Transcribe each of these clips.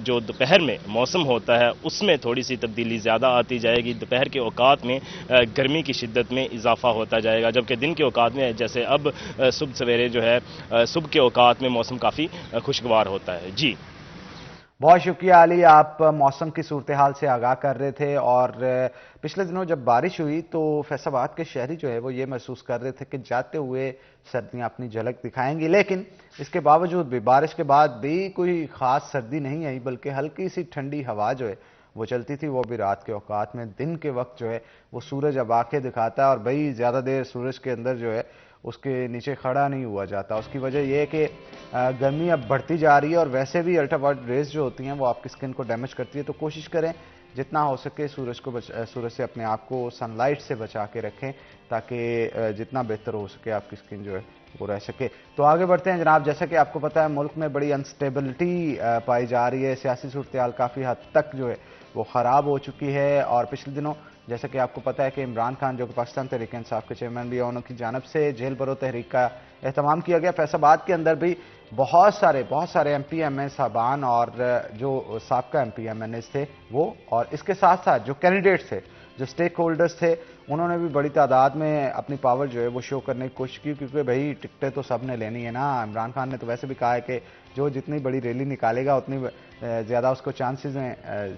جو دوپہر میں موسم ہوتا ہے اس میں تھوڑی سی تبدیلی زیادہ آتی جائے گی. دوپہر کے اوقات میں گرمی کی شدت میں اضافہ ہوتا جائے گا, جبکہ دن کے اوقات میں جیسے اب صبح سویرے جو ہے صبح کے اوقات میں موسم کافی خوشگوار ہوتا ہے. جی بہت شکریہ علی, آپ موسم کی صورتحال سے آگاہ کر رہے تھے. اور پچھلے دنوں جب بارش ہوئی تو فیصل آباد کے شہری جو ہے وہ یہ محسوس کر رہے تھے کہ جاتے ہوئے سردیاں اپنی جھلک دکھائیں گی, لیکن اس کے باوجود بھی بارش کے بعد بھی کوئی خاص سردی نہیں آئی, بلکہ ہلکی سی ٹھنڈی ہوا جو ہے وہ چلتی تھی, وہ بھی رات کے اوقات میں. دن کے وقت جو ہے وہ سورج اب آنکھیں دکھاتا ہے, اور بھائی زیادہ دیر سورج کے اندر جو ہے اس کے نیچے کھڑا نہیں ہوا جاتا. اس کی وجہ یہ ہے کہ گرمی اب بڑھتی جا رہی ہے, اور ویسے بھی الٹرا وائلٹ ریز جو ہوتی ہیں وہ آپ کی سکن کو ڈیمیج کرتی ہے. تو کوشش کریں جتنا ہو سکے سورج سے اپنے آپ کو سن لائٹ سے بچا کے رکھیں, تاکہ جتنا بہتر ہو سکے آپ کی سکن جو ہے وہ رہ سکے. تو آگے بڑھتے ہیں جناب. جیسا کہ آپ کو پتہ ہے ملک میں بڑی انسٹیبلٹی پائی جا رہی ہے, سیاسی صورتحال کافی حد تک جو ہے وہ خراب ہو چکی ہے. اور پچھلے دنوں جیسا کہ آپ کو پتہ ہے کہ عمران خان جو کہ پاکستان تحریک انصاف کے چیئرمین بھی ہیں, ان کی جانب سے جیل برو تحریک کا اہتمام کیا گیا. فیصل آباد کے اندر بھی بہت سارے ایم پی ایم اے صاحبان اور جو سابقہ M P M N As تھے وہ, اور اس کے ساتھ ساتھ جو کینڈیڈیٹس تھے, جو سٹیک ہولڈرز تھے, انہوں نے بھی بڑی تعداد میں اپنی پاور جو ہے وہ شو کرنے کی کوشش کی, کیونکہ بھائی ٹکٹیں تو سب نے لینی ہے نا. عمران خان نے تو ویسے بھی کہا ہے کہ جو جتنی بڑی ریلی نکالے گا اتنی زیادہ اس کو چانسز ہیں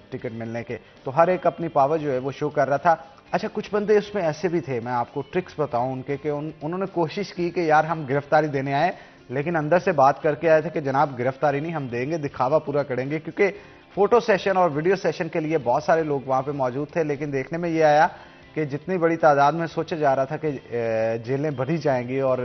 ٹکٹ ملنے کے. تو ہر ایک اپنی پاور جو ہے وہ شو کر رہا تھا. اچھا, کچھ بندے اس میں ایسے بھی تھے, میں آپ کو ٹرکس بتاؤں ان کے, کہ انہوں نے کوشش کی کہ یار ہم گرفتاری دینے آئے, لیکن اندر سے بات کر کے آئے تھے کہ جناب گرفتاری نہیں ہم دیں گے, دکھاوا پورا کریں گے. کیونکہ فوٹو سیشن اور ویڈیو سیشن کے لیے بہت سارے لوگ وہاں پہ موجود تھے, لیکن دیکھنے میں یہ آیا کہ جتنی بڑی تعداد میں سوچا جا رہا تھا کہ جیلیں بھری جائیں گی اور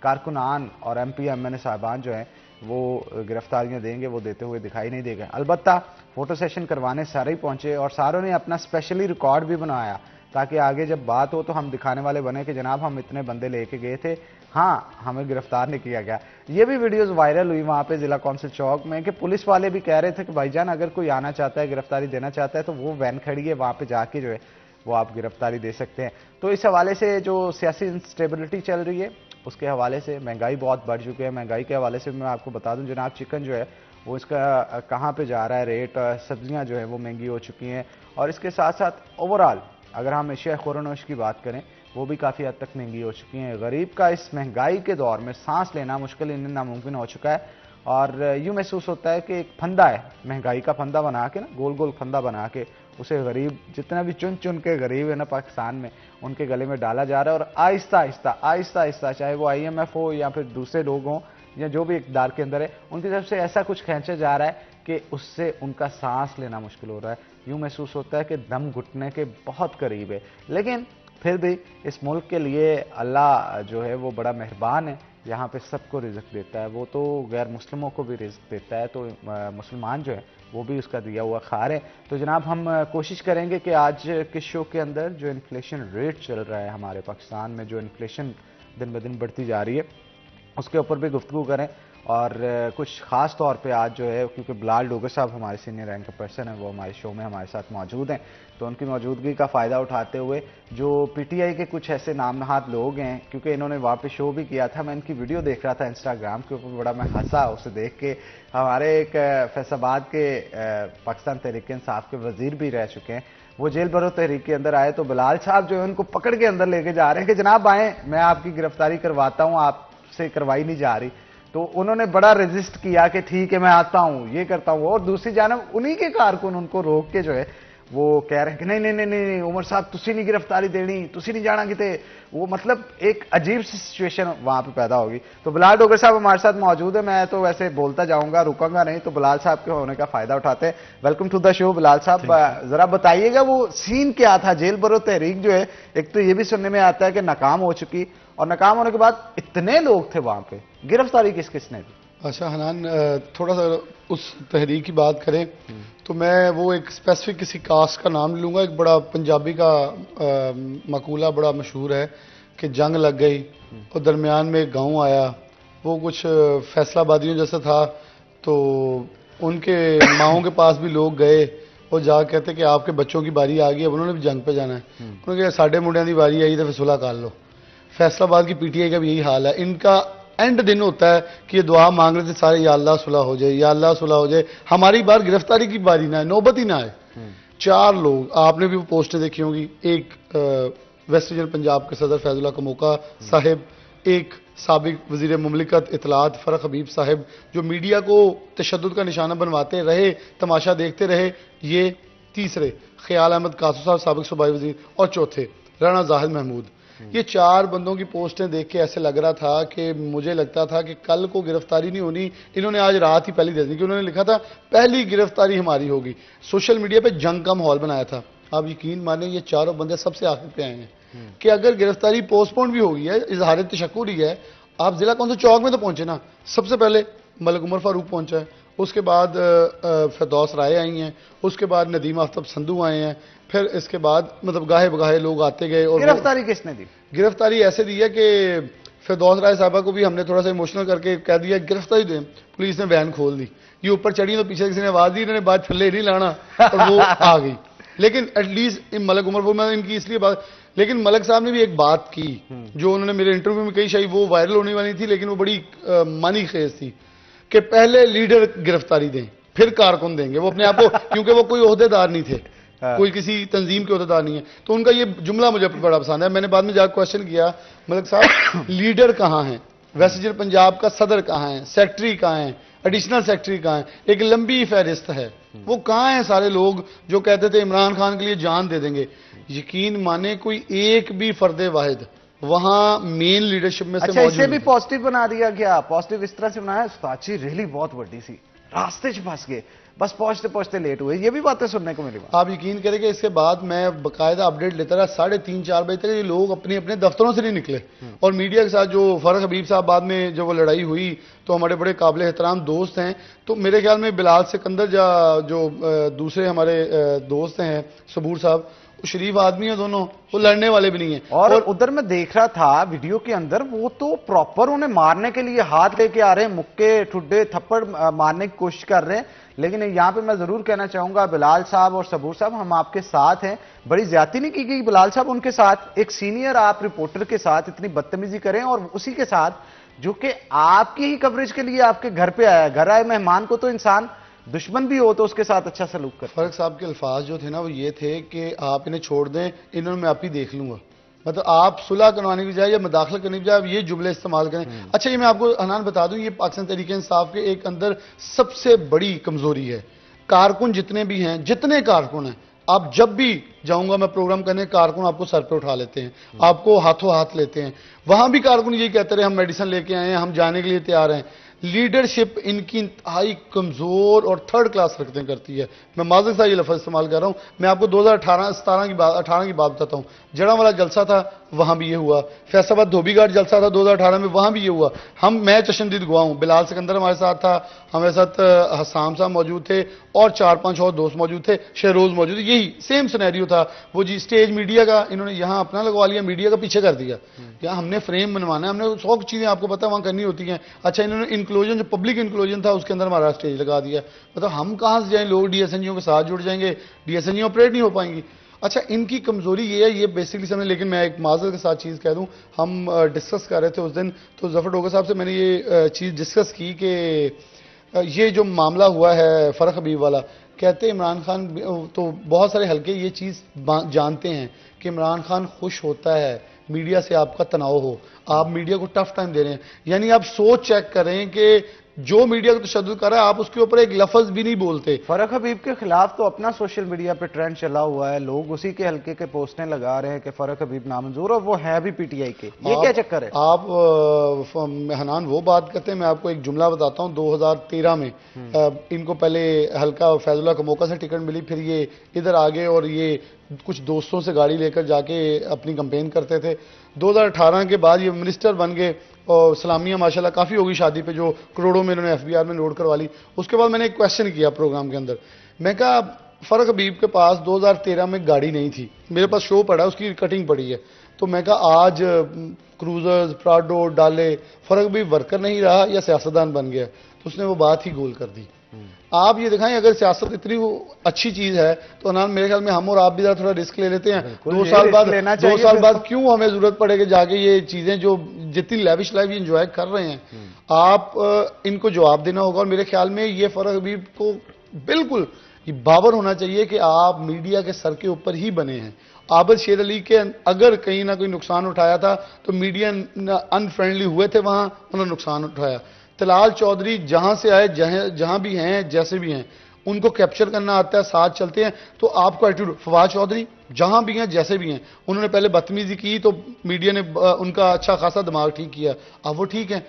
کارکنان اور ایم پی ایم این اے صاحبان جو ہیں وہ گرفتاریاں دیں گے, وہ دیتے ہوئے دکھائی نہیں دے گئے. البتہ فوٹو سیشن کروانے سارے ہی پہنچے, اور ساروں نے اپنا اسپیشلی ریکارڈ بھی بنایا, تاکہ آگے جب بات ہو تو ہم دکھانے والے بنے کہ جناب ہم اتنے بندے لے کے گئے تھے, ہاں ہمیں گرفتار نہیں کیا گیا. یہ بھی ویڈیوز وائرل ہوئی وہاں پہ ضلع کونسل چوک میں, کہ پولیس والے بھی کہہ رہے تھے کہ بھائی جان اگر کوئی آنا چاہتا ہے, گرفتاری دینا چاہتا ہے, تو وہ وین کھڑی ہے وہاں پہ جا کے جو ہے وہ آپ گرفتاری دے سکتے ہیں. تو اس حوالے سے جو سیاسی انسٹیبلٹی چل رہی ہے اس کے حوالے سے مہنگائی بہت بڑھ چکی ہے. مہنگائی کے حوالے سے میں آپ کو بتا دوں جناب, چکن جو ہے وہ اس کا کہاں پہ جا رہا ہے ریٹ, سبزیاں جو ہیں وہ مہنگی ہو چکی ہیں, اور اس کے ساتھ ساتھ اوورآل اگر ہم اشیاء خورنوش کی بات کریں وہ بھی کافی حد تک مہنگی ہو چکی ہیں. غریب کا اس مہنگائی کے دور میں سانس لینا مشکل انہیں ناممکن ہو چکا ہے, اور یوں محسوس ہوتا ہے کہ ایک پھندا ہے, مہنگائی کا پھندا بنا کے نا, گول گول پھندا بنا کے اسے غریب جتنا بھی چن کے غریب ہے نا پاکستان میں ان کے گلے میں ڈالا جا رہا ہے, اور آہستہ آہستہ چاہے وہ آئی ایم ایف ہو یا پھر دوسرے لوگ ہوں یا جو بھی اقتدار کے اندر ہے, ان کی طرف سے ایسا کچھ کھینچا جا رہا ہے کہ اس سے ان کا سانس لینا مشکل ہو رہا ہے. یوں محسوس ہوتا ہے کہ دم گھٹنے کے بہت قریب ہے. لیکن پھر بھی اس ملک کے لیے اللہ جو ہے وہ بڑا مہربان ہے, یہاں پہ سب کو رزق دیتا ہے, وہ تو غیر مسلموں کو بھی رزق دیتا ہے, تو مسلمان جو ہے وہ بھی اس کا دیا ہوا کھا رہے ہیں. تو جناب ہم کوشش کریں گے کہ آج کے شو کے اندر جو انفلیشن ریٹ چل رہا ہے ہمارے پاکستان میں, جو انفلیشن دن بدن بڑھتی جا رہی ہے, اس کے اوپر بھی گفتگو کریں. اور کچھ خاص طور پہ آج جو ہے کیونکہ بلال ڈوگر صاحب ہمارے سینئر رینک پرسن ہیں, وہ ہمارے شو میں ہمارے ساتھ موجود ہیں, تو ان کی موجودگی کا فائدہ اٹھاتے ہوئے جو پی ٹی آئی کے کچھ ایسے نام نہاد لوگ ہیں, کیونکہ انہوں نے وہاں پہ شو بھی کیا تھا, میں ان کی ویڈیو دیکھ رہا تھا انسٹاگرام کے اوپر, بڑا میں ہنسا اسے دیکھ کے. ہمارے ایک فیصل آباد کے پاکستان تحریک انصاف کے وزیر بھی رہ چکے ہیں, وہ جیل برو تحریک کے اندر آئے, تو بلال صاحب جو ہے ان کو پکڑ کے اندر لے کے جا رہے ہیں کہ جناب آئیں میں آپ کی گرفتاری کرواتا ہوں, آپ سے کروائی نہیں جا رہی. تو انہوں نے بڑا ریزسٹ کیا کہ ٹھیک ہے میں آتا ہوں, یہ کرتا ہوں, اور دوسری جانب انہی کے کارکن ان کو روک کے جو ہے وہ کہہ رہے ہیں کہ نہیں عمر صاحب تسی نہیں گرفتاری دینی, تسی نہیں جانا کتے. وہ مطلب ایک عجیب سی سچویشن وہاں پہ پیدا ہوگی. تو بلال ڈوگر صاحب ہمارے ساتھ موجود ہے, میں تو ویسے بولتا جاؤں گا, رکوں گا نہیں, تو بلال صاحب کے ہونے کا فائدہ اٹھاتے ہیں. ویلکم ٹو دا شو بلال صاحب, ذرا بتائیے گا وہ سین کیا تھا. جیل برو تحریک جو ہے ایک تو یہ بھی سننے میں آتا ہے کہ ناکام ہو چکی, اور ناکام ہونے کے بعد اتنے لوگ تھے وہاں پہ, گرفتاری کس کس نے دی؟ اچھا حنان, تھوڑا سا اس تحریک کی بات کریں تو میں وہ ایک اسپیسیفک کسی کاسٹ کا نام لوں گا. ایک بڑا پنجابی کا مقولہ بڑا مشہور ہے کہ جنگ لگ گئی اور درمیان میں ایک گاؤں آیا, وہ کچھ فیصلہ آبادیوں جیسا تھا, تو ان کے ماؤں کے پاس بھی لوگ گئے, وہ جا کہتے کہ آپ کے بچوں کی باری آ گئی, اب انہوں نے بھی جنگ پہ جانا ہے. انہوں نے کہا ساڈے منڈیاں دی باری آئی تو پھر صلح کر لو. فیصل آباد کی پی ٹی آئی کا بھی یہی حال ہے. ان کا اینڈ دن ہوتا ہے کہ یہ دعا مانگ رہے تھے سارے، یا اللہ صلح ہو جائے، یا اللہ صلح ہو جائے، ہماری بار گرفتاری کی باری نہ آئے، نوبت ہی نہ آئے۔ 4 لوگ، آپ نے بھی وہ پوسٹیں دیکھی ہوں گی، ایک ویسٹ ریجن پنجاب کے صدر فیض اللہ کموکا صاحب، ایک سابق وزیر مملکت اطلاعات فرق حبیب صاحب جو میڈیا کو تشدد کا نشانہ بنواتے رہے، تماشا دیکھتے رہے، یہ تیسرے خیال احمد قاسو صاحب سابق صوبائی وزیر، اور چوتھے رانا زاہد محمود۔ یہ 4 بندوں کی پوسٹیں دیکھ کے ایسے لگ رہا تھا کہ مجھے لگتا تھا کہ کل کو گرفتاری نہیں ہونی، انہوں نے آج رات ہی پہلی دے دی، کہ انہوں نے لکھا تھا پہلی گرفتاری ہماری ہوگی، سوشل میڈیا پہ جنگ کا ماحول بنایا تھا۔ آپ یقین مانیں یہ 4 بندے سب سے آخر پہ آئے ہیں کہ اگر گرفتاری پوسٹ پون بھی ہوگی ہے، اظہار تشکر ہی ہے، آپ ضلع کونسل چوک میں تو پہنچے نا، سب سے پہلے ملک عمر فاروق پہنچا ہے، اس کے بعد فردوس رائے آئی ہیں، اس کے بعد ندیم آفتاب سندھو آئے ہیں، پھر اس کے بعد مطلب گاہے بگاہے لوگ آتے گئے۔ اور گرفتاری کس نے دی؟ گرفتاری ایسے دی ہے کہ فردوس رائے صاحبہ کو بھی ہم نے تھوڑا سا ایموشنل کر کے کہہ دیا گرفتاری دیں، پولیس نے وین کھول دی، یہ اوپر چڑھی تو پیچھے کسی نے آواز دی، انہوں نے بات تھلے نہیں لانا اور وہ آ گئی۔ لیکن ایٹ لیسٹ ملک عمر فاروق میں ان کی اس لیے بات، لیکن ملک صاحب نے بھی ایک بات کی جو انہوں نے میرے انٹرویو میں کہی، شاید وہ وائرل ہونے والی تھی لیکن وہ بڑی معنی خیز تھی، کہ پہلے لیڈر گرفتاری دیں پھر کارکن دیں گے، وہ اپنے آپ کو، کیونکہ وہ کوئی عہدے دار نہیں تھے، کوئی کسی تنظیم کے عہدے دار نہیں ہے، تو ان کا یہ جملہ مجھے بڑا پسند ہے۔ میں نے بعد میں جا کے کوشچن کیا ملک صاحب لیڈر کہاں ہیں، ویسٹ ریجن پنجاب کا صدر کہاں ہیں، سیکٹری کہاں ہیں، ایڈیشنل سیکٹری کہاں ہیں، ایک لمبی فہرست ہے، وہ کہاں ہیں سارے لوگ جو کہتے تھے عمران خان کے لیے جان دے دیں گے؟ یقین مانے کوئی ایک بھی فرد واحد وہاں مین لیڈرشپ میں سے اچھا موجود اسے بھی نہیں۔ پازیٹیو بنا دیا گیا، پازیٹیو اس طرح سے بنایا استاچی ریلی بہت بڑی سی، راستے سے پھنس گئے، بس پہنچتے پہنچتے لیٹ ہوئے، یہ بھی باتیں سننے کو ملی۔ آپ یقین کریں کہ اس کے بعد میں باقاعدہ اپڈیٹ لیتا رہا، 3:30-4 بجے تک یہ لوگ اپنے اپنے دفتروں سے نہیں نکلے، اور میڈیا کے ساتھ جو فرق حبیب صاحب بعد میں جب وہ لڑائی ہوئی تو ہمارے بڑے قابل احترام دوست ہیں، تو میرے خیال میں بلال سکندر جو دوسرے ہمارے دوست ہیں صبور صاحب، وہ شریف آدمی ہیں دونوں، وہ لڑنے والے بھی نہیں ہیں۔ اور ادھر میں دیکھ رہا تھا ویڈیو کے اندر وہ تو پراپر انہیں مارنے کے لیے ہاتھ لے کے آ رہے ہیں، مکے ٹھڈے تھپڑ مارنے کی کوشش کر رہے ہیں، لیکن یہاں پہ میں ضرور کہنا چاہوں گا بلال صاحب اور صبور صاحب ہم آپ کے ساتھ ہیں، بڑی زیادتی نہیں کی گئی بلال صاحب ان کے ساتھ، ایک سینئر آپ رپورٹر کے ساتھ اتنی بدتمیزی کریں، اور اسی کے ساتھ جو کہ آپ کی ہی کوریج کے لیے آپ کے گھر پہ آیا ہے، گھر آئے مہمان کو تو انسان دشمن بھی ہو تو اس کے ساتھ اچھا سلوک کرتا۔ فرق صاحب کے الفاظ جو تھے نا وہ یہ تھے کہ آپ انہیں چھوڑ دیں، انہوں نے میں آپ ہی دیکھ لوں گا، مطلب آپ صلح کروانے کی بجائے یا مداخلت کرنے کی بجائے آپ یہ جملے استعمال کریں۔ اچھا یہ میں آپ کو حنان بتا دوں، یہ پاکستان تحریک انصاف کے ایک اندر سب سے بڑی کمزوری ہے، کارکن جتنے بھی ہیں، جتنے کارکن ہیں، آپ جب بھی جاؤں گا میں پروگرام کرنے، کارکن آپ کو سر پہ اٹھا لیتے ہیں، آپ کو ہاتھوں ہاتھ لیتے ہیں، وہاں بھی کارکن یہی کہتے رہے ہم میڈیسن لے کے آئے ہیں، ہم جانے کے لیے تیار ہیں۔ لیڈرشپ ان کی انتہائی کمزور اور 3rd کلاس حرکتیں کرتی ہے۔ میں معذرت سے یہ لفظ استعمال کر رہا ہوں، میں آپ کو 2018 کی بات بتاتا ہوں، جڑا والا جلسہ تھا وہاں بھی یہ ہوا، فیصل آباد دھوبی گھاٹ جلسہ تھا 2018 میں، وہاں بھی یہ ہوا۔ میں چشمدید گواہ ہوں، بلال سکندر ہمارے ساتھ تھا، ہمارے ساتھ حسام صاحب موجود تھے اور 4-5 اور دوست موجود تھے، شہروز موجود تھے، یہی سیم سینیریو تھا۔ وہ جی سٹیج میڈیا کا انہوں نے یہاں اپنا لگوا لیا، میڈیا کا پیچھے کر دیا، یہاں ہم نے فریم بنوانا ہے، ہم نے 100 چیزیں آپ کو پتہ وہاں کرنی ہوتی ہیں۔ اچھا انہوں نے انکلوژن جو پبلک انکلوژن تھا اس کے اندر ہمارا اسٹیج لگا دیا، مطلب ہم کہاں سے جائیں، لوگ ڈی ایس این جیوں کے ساتھ جڑ جائیں گے، D S N G operate نہیں ہو پائیں گی۔ اچھا ان کی کمزوری یہ ہے، یہ بیسکلی سمجھ، لیکن میں ایک معذرت کے ساتھ چیز کہہ دوں، ہم ڈسکس کر رہے تھے اس دن، تو ظفر ڈوگر صاحب سے میں نے یہ چیز ڈسکس کی کہ یہ جو معاملہ ہوا ہے فرق حبیب والا، کہتے عمران خان تو بہت سارے حلقے یہ چیز جانتے ہیں کہ عمران خان خوش ہوتا ہے میڈیا سے آپ کا تناؤ ہو، آپ میڈیا کو ٹف ٹائم دے رہے ہیں، یعنی آپ سوچ چیک کریں کہ جو میڈیا کو تشدد کر رہا ہے آپ اس کے اوپر ایک لفظ بھی نہیں بولتے۔ فرق حبیب کے خلاف تو اپنا سوشل میڈیا پہ ٹرینڈ چلا ہوا ہے، لوگ اسی کے حلقے کے پوسٹیں لگا رہے ہیں کہ فرق حبیب نامنظور، اور وہ ہے بھی پی ٹی آئی کے، یہ کیا چکر ہے؟ آپ حنان وہ بات کرتے ہیں، میں آپ کو ایک جملہ بتاتا ہوں، 2013 میں ان کو پہلے حلقہ فیض اللہ کا موقع سے ٹکٹ ملی، پھر یہ ادھر آگے اور یہ کچھ دوستوں سے گاڑی لے کر جا کے اپنی کمپین کرتے تھے۔ 2018 کے بعد یہ منسٹر بن گئے اور سلامیہ ماشاءاللہ کافی ہوگی شادی پہ جو کروڑوں میں انہوں نے ایف بی آر میں نوٹ کروا لی۔ اس کے بعد میں نے ایک کویشچن کیا پروگرام کے اندر، میں کہا فرق حبیب کے پاس 2013 میں گاڑی نہیں تھی، میرے پاس شو پڑا ہے اس کی کٹنگ پڑی ہے، تو میں کہا آج کروزرز پراڈو ڈالے فرق حبیب ورکر نہیں رہا یا سیاستدان بن گیا، تو اس نے وہ بات ہی گول کر دی۔ آپ یہ دکھائیں اگر سیاست اتنی اچھی چیز ہے تو میرے خیال میں ہم اور آپ بھی ذرا تھوڑا رسک لے لیتے ہیں، 2 سال بعد کیوں ہمیں ضرورت پڑے کہ جا کے یہ چیزیں جو جتنی لیوش لائف انجوائے کر رہے ہیں آپ ان کو جواب دینا ہوگا. اور میرے خیال میں یہ فرق حبیب کو بالکل باور ہونا چاہیے کہ آپ میڈیا کے سر کے اوپر ہی بنے ہیں. عابد شیر علی کے اگر کہیں نہ کوئی نقصان اٹھایا تھا تو میڈیا ان فرینڈلی ہوئے تھے, وہاں انہوں نے نقصان اٹھایا. طلال چودھری جہاں سے آئے جہاں بھی ہیں جیسے بھی ہیں ان کو کیپچر کرنا آتا ہے, ساتھ چلتے ہیں. تو آپ کو ایٹیٹیوڈ فواد چودھری جہاں بھی ہیں جیسے بھی ہیں انہوں نے پہلے بدتمیزی کی تو میڈیا نے ان کا اچھا خاصا دماغ ٹھیک کیا, اب وہ ٹھیک ہیں.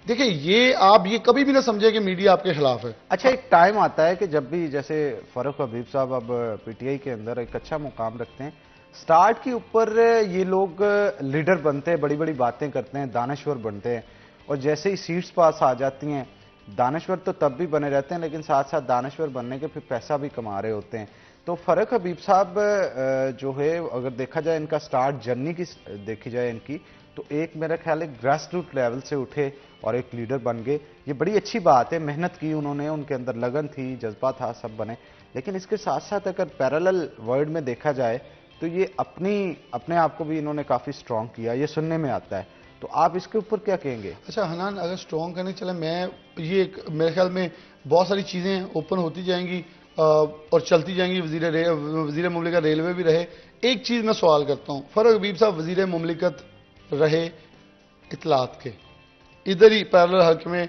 دیکھیں یہ آپ یہ کبھی بھی نہ سمجھیں کہ میڈیا آپ کے خلاف ہے. اچھا ایک ٹائم آتا ہے کہ جب بھی جیسے فاروق حبیب صاحب اب پی ٹی آئی کے اندر ایک اچھا مقام رکھتے ہیں, سٹارٹ کے اوپر یہ لوگ لیڈر بنتے ہیں, بڑی بڑی باتیں کرتے ہیں, دانشور بنتے ہیں, اور جیسے ہی سیٹس پاس آ جاتی ہیں دانشور تو تب بھی بنے رہتے ہیں لیکن ساتھ ساتھ دانشور بننے کے پھر پیسہ بھی کما رہے ہوتے ہیں. تو فاروق حبیب صاحب جو ہے اگر دیکھا جائے ان کا سٹارٹ جرنی کی دیکھی جائے ان کی, تو ایک میرا خیال ہے گراس روٹ لیول سے اٹھے اور ایک لیڈر بن گئے. یہ بڑی اچھی بات ہے, محنت کی انہوں نے, ان کے اندر لگن تھی, جذبہ تھا, سب بنے. لیکن اس کے ساتھ ساتھ اگر پیرالل ورلڈ میں دیکھا جائے تو یہ اپنے آپ کو بھی انہوں نے کافی سٹرونگ کیا, یہ سننے میں آتا ہے. تو آپ اس کے اوپر کیا کہیں گے؟ اچھا حنان, اگر سٹرونگ کرنے چلے میں یہ میرے خیال میں بہت ساری چیزیں اوپن ہوتی جائیں گی اور چلتی جائیں گی. وزیر مملکت ریلوے بھی رہے. ایک چیز میں سوال کرتا ہوں, فاروق حبیب صاحب وزیر مملکت رہے اطلاعات کے, ادھر ہی پیرالل حلقے میں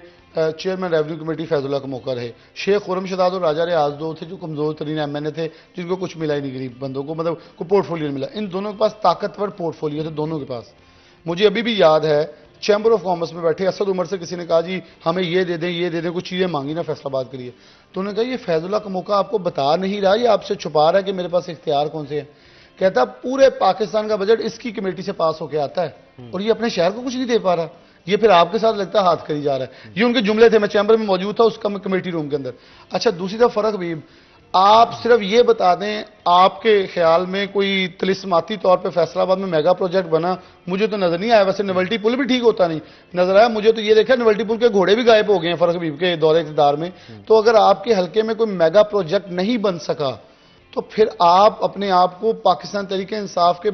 چیئرمین ریونیو کمیٹی فیض اللہ کا موقع رہے. شیخ خرم شداد اور راجہ ریاض دو تھے جو کمزور ترین ایم این اے تھے, جن کو کچھ ملا ہی نہیں غریب بندوں کو, مطلب کوئی پورٹ فولیو نہیں ملا. ان دونوں کے پاس طاقتور پورٹ فولیو تھے دونوں کے پاس. مجھے ابھی بھی یاد ہے چیمبر آف کامرس میں بیٹھے اسد عمر سے کسی نے کہا جی ہمیں یہ دے دیں کچھ چیزیں مانگی نا فیصل آباد کے لیے. تو انہوں نے کہا یہ فیض اللہ کا موقع آپ کو بتا نہیں رہا, یہ آپ سے چھپا رہا ہے کہ میرے پاس اختیار کون سے ہیں. کہتا پورے پاکستان کا بجٹ اس کی کمیٹی سے پاس ہو کے آتا ہے اور یہ اپنے شہر کو کچھ نہیں دے پا رہا, یہ پھر آپ کے ساتھ لگتا ہے ہاتھ کری جا رہا ہے. یہ ان کے جملے تھے, میں چیمبر میں موجود تھا اس کمیٹی روم کے اندر. اچھا دوسری طرف فاروق حبیب, آپ صرف یہ بتا دیں آپ کے خیال میں کوئی طلسماتی طور پہ فیصل آباد میں میگا پروجیکٹ بنا, مجھے تو نظر نہیں آیا. ویسے نولٹی پل بھی ٹھیک ہوتا نہیں نظر آیا مجھے, تو یہ دیکھا نولٹی پل کے گھوڑے بھی غائب ہو گئے ہیں فاروق حبیب کے دور اقتدار میں. تو اگر آپ کے حلقے میں کوئی میگا پروجیکٹ نہیں بن سکا تو پھر آپ اپنے آپ کو پاکستان تحریک انصاف کے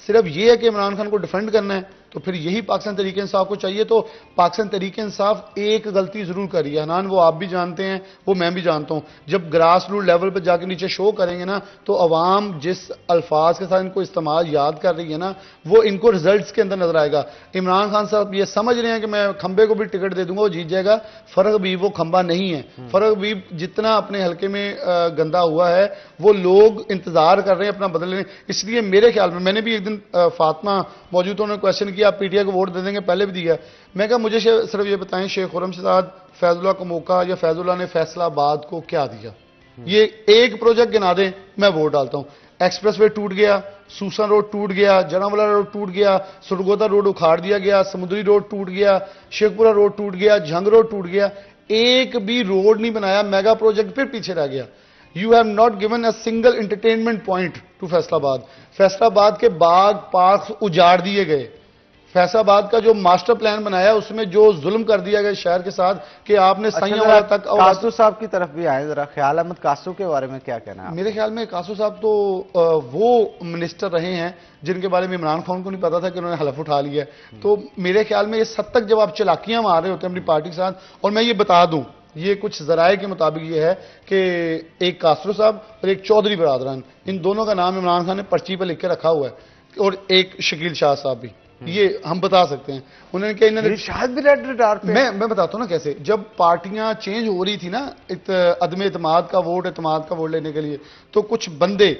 صرف یہ ہے کہ عمران خان کو ڈیفینڈ کرنا ہے, تو پھر یہی پاکستان تحریک انصاف کو چاہیے. تو پاکستان تحریک انصاف ایک غلطی ضرور کری ہے حنان, وہ آپ بھی جانتے ہیں, وہ میں بھی جانتا ہوں. جب گراس روٹ لیول پہ جا کے نیچے شو کریں گے نا تو عوام جس الفاظ کے ساتھ ان کو استعمال یاد کر رہی ہے نا وہ ان کو ریزلٹس کے اندر نظر آئے گا. عمران خان صاحب یہ سمجھ رہے ہیں کہ میں کھمبے کو بھی ٹکٹ دے دوں گا وہ جیت جائے گا. فاروق حبیب وہ کھمبا نہیں ہے. فاروق حبیب جتنا اپنے حلقے میں گندا ہوا ہے وہ لوگ انتظار کر رہے ہیں اپنا بدلنے. اس لیے میرے خیال میں نے بھی ایک دن فاطمہ موجود انہوں نے کویشچن کیا آپ پی ٹی آئی کو ووٹ دے دیں گے, پہلے بھی دیا. میں کہا مجھے صرف یہ بتائیں شیخ خرم شداد فیض اللہ کو موقع یا فیض اللہ نے فیصل آباد کو کیا دیا؟ یہ ایک پروجیکٹ گنا دیں میں ووٹ ڈالتا ہوں. ایکسپریس وے ٹوٹ گیا, سوسن روڈ ٹوٹ گیا, جناوالا روڈ ٹوٹ گیا, سرگودا روڈ اکھاڑ دیا گیا, سمندری روڈ ٹوٹ گیا, شیخ پورہ روڈ ٹوٹ گیا, جھنگ روڈ ٹوٹ گیا, ایک بھی روڈ نہیں بنایا. میگا پروجیکٹ پھر پیچھے رہ گیا. You have not given a single entertainment point to Faisal آباد. فیصل آباد کے باغ پارک اجاڑ دیے گئے. فیصل آباد کا جو ماسٹر پلان بنایا اس میں جو ظلم کر دیا گیا شہر کے ساتھ کہ آپ نے سائیاں والا تک. کاسو صاحب کی طرف بھی آئے, ذرا خیال احمد کاسو کے بارے میں کیا کہنا ہے؟ میرے خیال میں کاسو صاحب تو وہ منسٹر رہے ہیں جن کے بارے میں عمران خان کو نہیں پتا تھا کہ انہوں نے حلف اٹھا لیا ہے. تو میرے خیال میں اس حد تک جب آپ چلاکیاں مار رہے ہوتے ہیں اپنی پارٹی کے ساتھ, اور میں یہ بتا دوں یہ کچھ ذرائع کے مطابق یہ ہے کہ ایک کاسرو صاحب اور ایک چودھری برادران, ان دونوں کا نام عمران خان نے پرچی پہ لکھ کے رکھا ہوا ہے, اور ایک شکیل شاہ صاحب بھی, یہ ہم بتا سکتے ہیں. انہوں نے کہا انہوں نے شاید بھی ریڈ ریڈار پہ میں بتاتا ہوں نا کیسے. جب پارٹیاں چینج ہو رہی تھی نا عدم اعتماد کا ووٹ لینے کے لیے, تو کچھ بندے,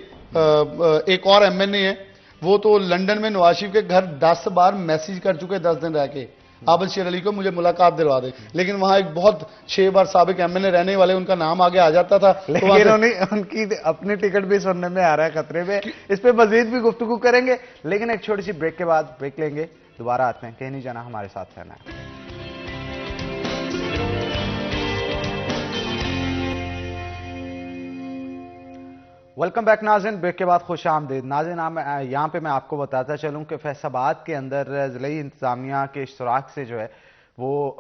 ایک اور ایم این اے ہیں وہ تو لنڈن میں نواز شریف کے گھر 10 بار میسیج کر چکے 10 دن رہ کے, عابد شیر علی کو مجھے ملاقات دلوا دے. لیکن وہاں ایک بہت 6 بار سابق ایم این اے رہنے والے ان کا نام آگے آ جاتا تھا, لیکن ان کی اپنی ٹکٹ بھی سننے میں آ رہا ہے خطرے میں. اس پہ مزید بھی گفتگو کریں گے, لیکن ایک چھوٹی سی بریک کے بعد بریک لیں گے, دوبارہ آتے ہیں. کہیں نہیں جانا, ہمارے ساتھ رہنا ہے. ویلکم بیک ناظرین, بریک کے بعد خوش آمدید. ناظرین یہاں پہ میں آپ کو بتاتا چلوں کہ فیصل آباد کے اندر ضلعی انتظامیہ کے اشتراک سے جو ہے وہ